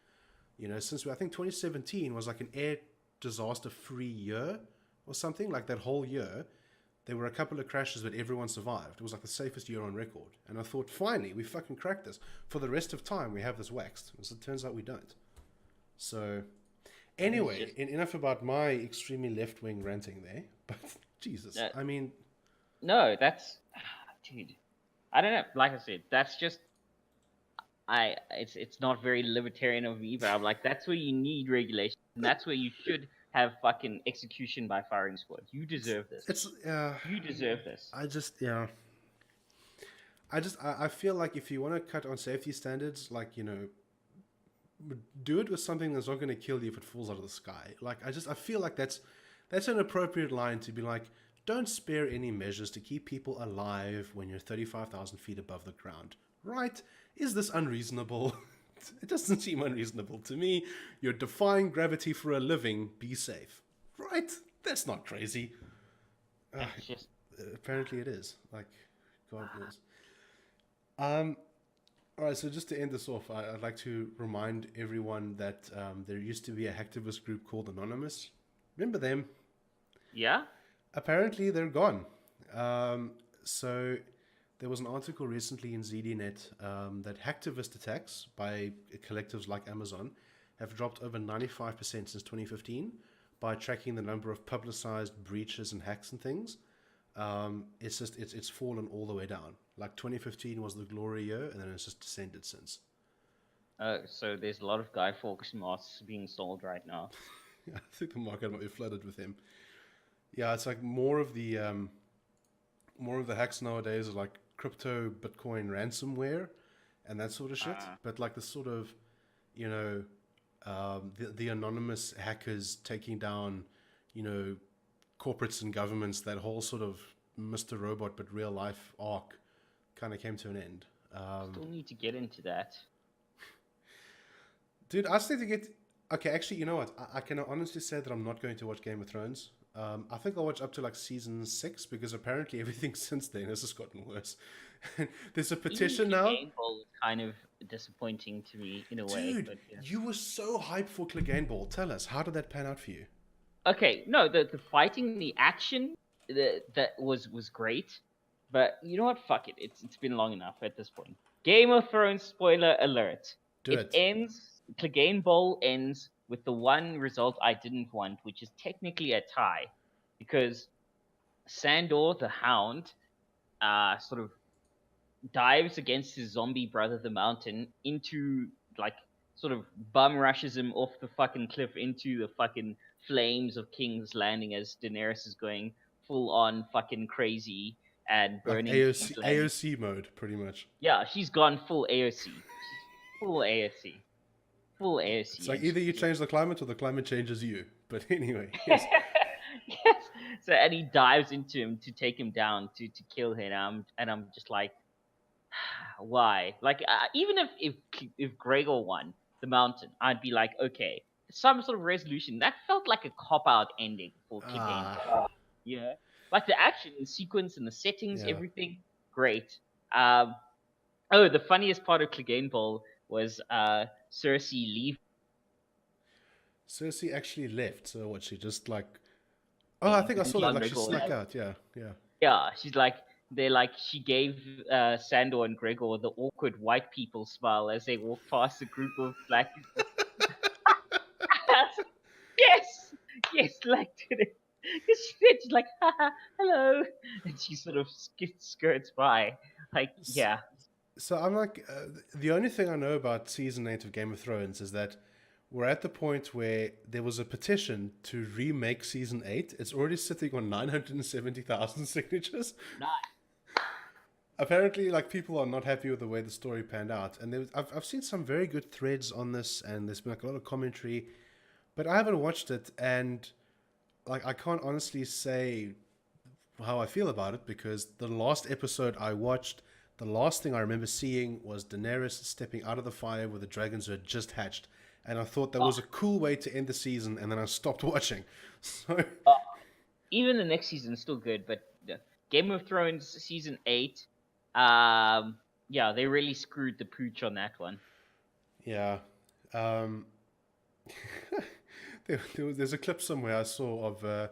Since I think 2017 was like an air disaster free year or something, like that whole year. There were a couple of crashes, but everyone survived. It was like the safest year on record. And I thought, finally, we fucking cracked this. For the rest of time, we have this waxed. As it turns out, we don't. So, anyway, enough about my extremely left-wing ranting there. But, Jesus, I mean... No, that's... Dude, I don't know. Like I said, that's just... It's not very libertarian of me, but I'm like, that's where you need regulation. And that's where you should have fucking execution by firing squad. You deserve this. You deserve this. I feel like if you want to cut on safety standards, like, do it with something that's not going to kill you if it falls out of the sky. Like, I feel like that's an appropriate line to be like, don't spare any measures to keep people alive when you're 35,000 feet above the ground. Right? Is this unreasonable? It doesn't seem unreasonable to me. You're defying gravity for a living. Be safe. Right? That's not crazy. Apparently it is. Like, God knows. Alright, so just to end this off, I'd like to remind everyone that there used to be a hacktivist group called Anonymous. Remember them? Yeah? Apparently they're gone. So there was an article recently in ZDNet that hacktivist attacks by collectives like Amazon have dropped over 95% since 2015 by tracking the number of publicized breaches and hacks and things. It's fallen all the way down. Like 2015 was the glory year, and then it's just descended since. So there's a lot of Guy Fawkes masks being sold right now. I think the market might be flooded with him. Yeah, it's like more of the hacks nowadays are like crypto, Bitcoin ransomware, and that sort of shit. But like the sort of, the anonymous hackers taking down, corporates and governments, that whole sort of Mr. Robot but real life arc kind of came to an end. Still need to get into that. Dude, I just need to get... Okay, actually, you know what? I can honestly say that I'm not going to watch Game of Thrones. I think I'll watch up to like season 6 because apparently everything since then has just gotten worse. There's a petition now. Game Ball is kind of disappointing to me in a way. Dude, but, yeah. You were so hyped for Clegane Ball. Tell us, how did that pan out for you? Okay, no, the fighting, the action, that was great. But you know what? Fuck it. It's been long enough at this point. Game of Thrones spoiler alert. Clegane Bowl ends with the one result I didn't want, which is technically a tie, because Sandor the Hound sort of dives against his zombie brother the Mountain into, like, sort of bum rushes him off the fucking cliff into the fucking flames of King's Landing as Daenerys is going full on fucking crazy and burning. Like AOC mode, pretty much. Yeah, she's gone full AOC. Full AOC. It's like either you change the climate or the climate changes you. But anyway, yes. Yes. So, and he dives into him to take him down to kill him, and I'm just like, why? Like, even if Gregor won the Mountain, I'd be like, okay, some sort of resolution. That felt like a cop out ending for Clegane. Yeah, like the action sequence and the settings, everything great. The funniest part of Clegane Bowl was Cersei leave. Cersei actually left, so what? She just like, I think I saw that. Like she snuck out. Yeah. Yeah, she's like, she gave Sandor and Gregor the awkward white people smile as they walk past a group of black people. Yes, like Because she's like, haha, hello, and she sort of skirts by. Like, S- yeah, So I'm like, the only thing I know about season 8 of Game of Thrones is that we're at the point where there was a petition to remake season 8. It's already sitting on 970,000 signatures. not Apparently, like, people are not happy with the way the story panned out, and I've seen some very good threads on this, and there's been like a lot of commentary, but I haven't watched it, and like I can't honestly say how I feel about it because the last episode I watched, the last thing I remember seeing was Daenerys stepping out of the fire with the dragons who had just hatched, and I thought that oh, was a cool way to end the season, and then I stopped watching. So oh, even the next season is still good, but Game of Thrones season 8, yeah, they really screwed the pooch on that one. yeah, um, there's a clip somewhere I saw of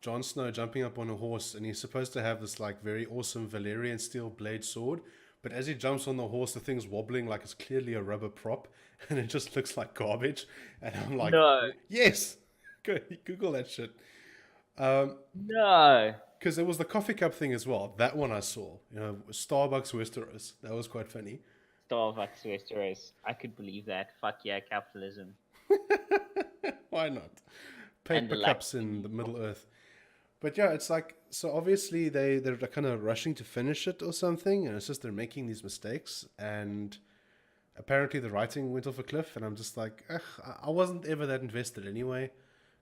Jon Snow jumping up on a horse, and he's supposed to have this like very awesome Valyrian steel blade sword. But as he jumps on the horse, the thing's wobbling like it's clearly a rubber prop, and it just looks like garbage. And I'm like, No, yes, go Google that shit. Because no, there was the coffee cup thing as well. That one I saw. You know, Starbucks Westeros. That was quite funny. Starbucks Westeros. I could believe that. Fuck yeah, capitalism Why not? and Paper the lack cups of in the people. Middle Earth. But yeah, it's like so obviously they're kind of rushing to finish it or something, and it's just they're making these mistakes, and apparently the writing went off a cliff, and I'm just like, ugh, I wasn't ever that invested anyway,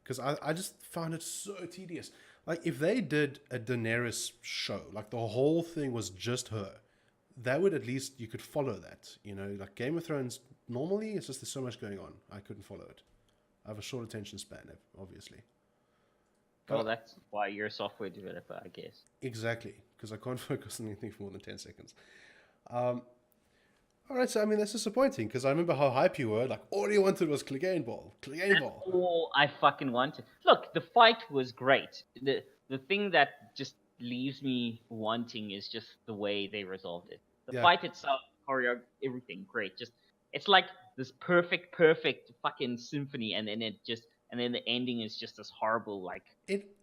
because I just found it so tedious. Like if they did a Daenerys show, like the whole thing was just her, that would at least you could follow that. You know, like Game of Thrones normally it's just there's so much going on, I couldn't follow it. I have a short attention span, obviously. Well, But that's why you're a software developer, I guess. exactly, because I can't focus on anything for more than 10 seconds. Um, all right, so I mean, that's disappointing because I remember how hype you were. Like, all you wanted was Clegane Ball. Clegane That's Ball. all I fucking wanted. Look, the fight was great. The thing that just leaves me wanting is just the way they resolved it. The Yeah. fight itself, choreo, everything, great. Just it's like this perfect fucking symphony, and then the ending is just this horrible like It, it,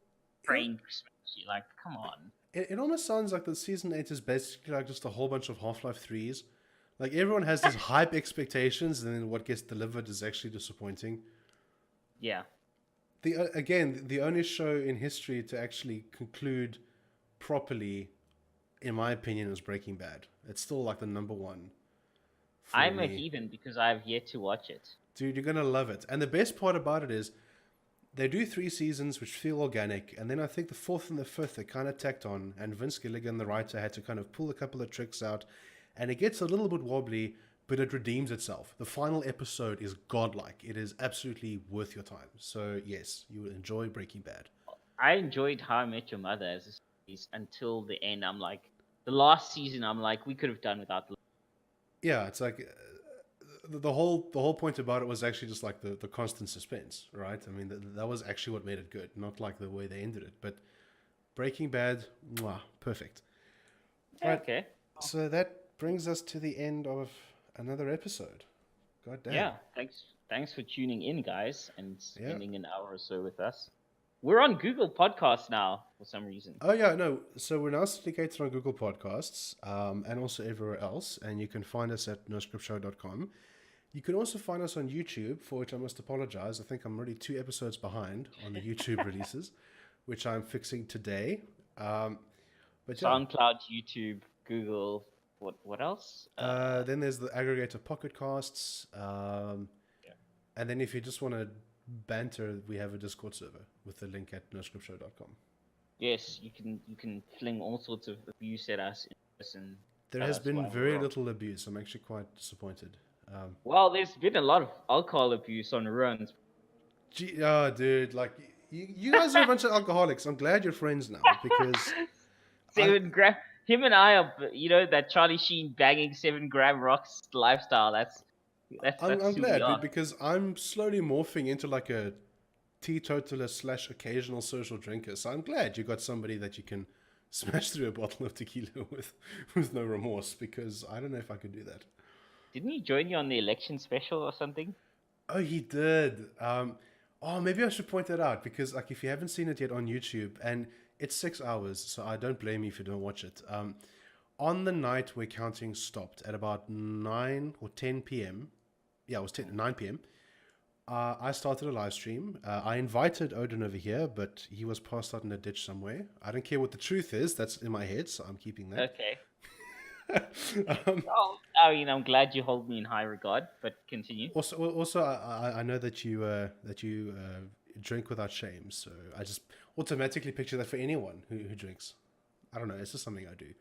train smashy. Like, come on. it almost sounds like the season 8 is basically like just a whole bunch of Half-Life 3s. Like, everyone has these hype expectations, and then what gets delivered is actually disappointing. Yeah. Again, the only show in history to actually conclude properly, in my opinion, is Breaking Bad. It's still like the number one for I'm a me. heathen because I've yet to watch it. Dude, you're gonna love it. And the best part about it is they do 3 seasons which feel organic, and then I think the fourth and the fifth they kind of tacked on, and Vince Gilligan, the writer, had to kind of pull a couple of tricks out, and it gets a little bit wobbly, but it redeems itself. The final episode is godlike. It is absolutely worth your time. So yes, you will enjoy Breaking Bad. I enjoyed How I Met Your Mother as a series until the end. I'm like, the last season, I'm like, we could have done without the. Yeah, it's like the whole point about it was actually just like the constant suspense, right? I mean, that was actually what made it good, not like the way they ended it. But Breaking Bad, mwah, perfect. All right, Okay. so that brings us to the end of another episode. God damn. Yeah. Thanks for tuning in, guys, and Yeah. spending an hour or so with us. We're on Google Podcasts now for some reason. Oh yeah, no. So we're now syndicated on Google Podcasts, and also everywhere else. And you can find us at noscriptshow.com. You can also find us on YouTube, for which I must apologize. I think I'm already 2 episodes behind on the YouTube releases, which I'm fixing today. But yeah, SoundCloud, YouTube, Google. What else? then there's the aggregator Pocket Casts. Yeah. And then if you just want to banter, we have a Discord server with the link at noscriptshow.com. Yes, you can fling all sorts of abuse at us in person. There has been very little abuse. I'm actually quite disappointed. Well, there's been a lot of alcohol abuse on runs. Oh, dude, like you guys are a bunch of alcoholics. I'm glad you're friends now because 7 gram. Him and I are, that Charlie Sheen banging 7 gram rocks lifestyle. That's I'm who we glad, are. dude, because I'm slowly morphing into like a teetotaler / occasional social drinker. So I'm glad you got somebody that you can smash through a bottle of tequila with no remorse, because I don't know if I could do that. Didn't he join you on the election special or something? Oh, he did. Oh, maybe I should point that out because, like, if you haven't seen it yet on YouTube, and it's 6 hours, so I don't blame you if you don't watch it. On the night where counting stopped at about 9 or 10 p.m., yeah, it was 9 p.m., I started a live stream. I invited Odin over here, but he was passed out in a ditch somewhere. I don't care what the truth is, that's in my head, so I'm keeping that. Okay. um, Oh, I mean, I'm glad you hold me in high regard, but continue. also, I know that you drink without shame, so I just automatically picture that for anyone who drinks. I don't know, it's just something I do.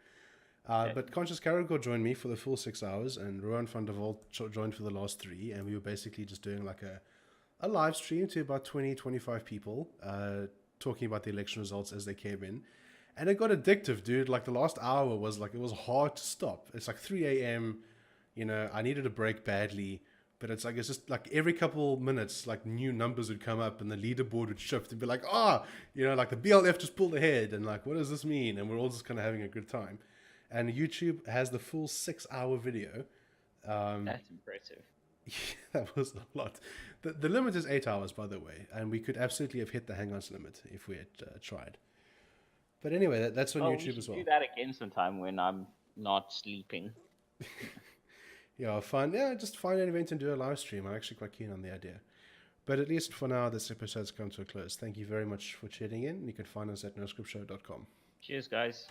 Okay. But Conscious Carrigal joined me for the full 6 hours, and Rowan van der Walt joined for the last three, and we were basically just doing like a live stream to about 20, 25 people, talking about the election results as they came in. And it got addictive, dude. Like the last hour was like, it was hard to stop. It's like 3 a.m., I needed a break badly, but it's just like every couple minutes, like new numbers would come up and the leaderboard would shift and be like, like the BLF just pulled ahead, and like, what does this mean? And we're all just kind of having a good time. And YouTube has the full 6 hour video. That's impressive. That was a lot. The limit is 8 hours, by the way, and we could absolutely have hit the hang-ons limit if we had tried. But anyway, that's on Oh, we YouTube should as well. do that again sometime when I'm not sleeping. Yeah, fun. Yeah, just find an event and do a live stream. I'm actually quite keen on the idea. But at least for now, this episode's come to a close. Thank you very much for tuning in. You can find us at noscriptshow.com. Cheers, guys.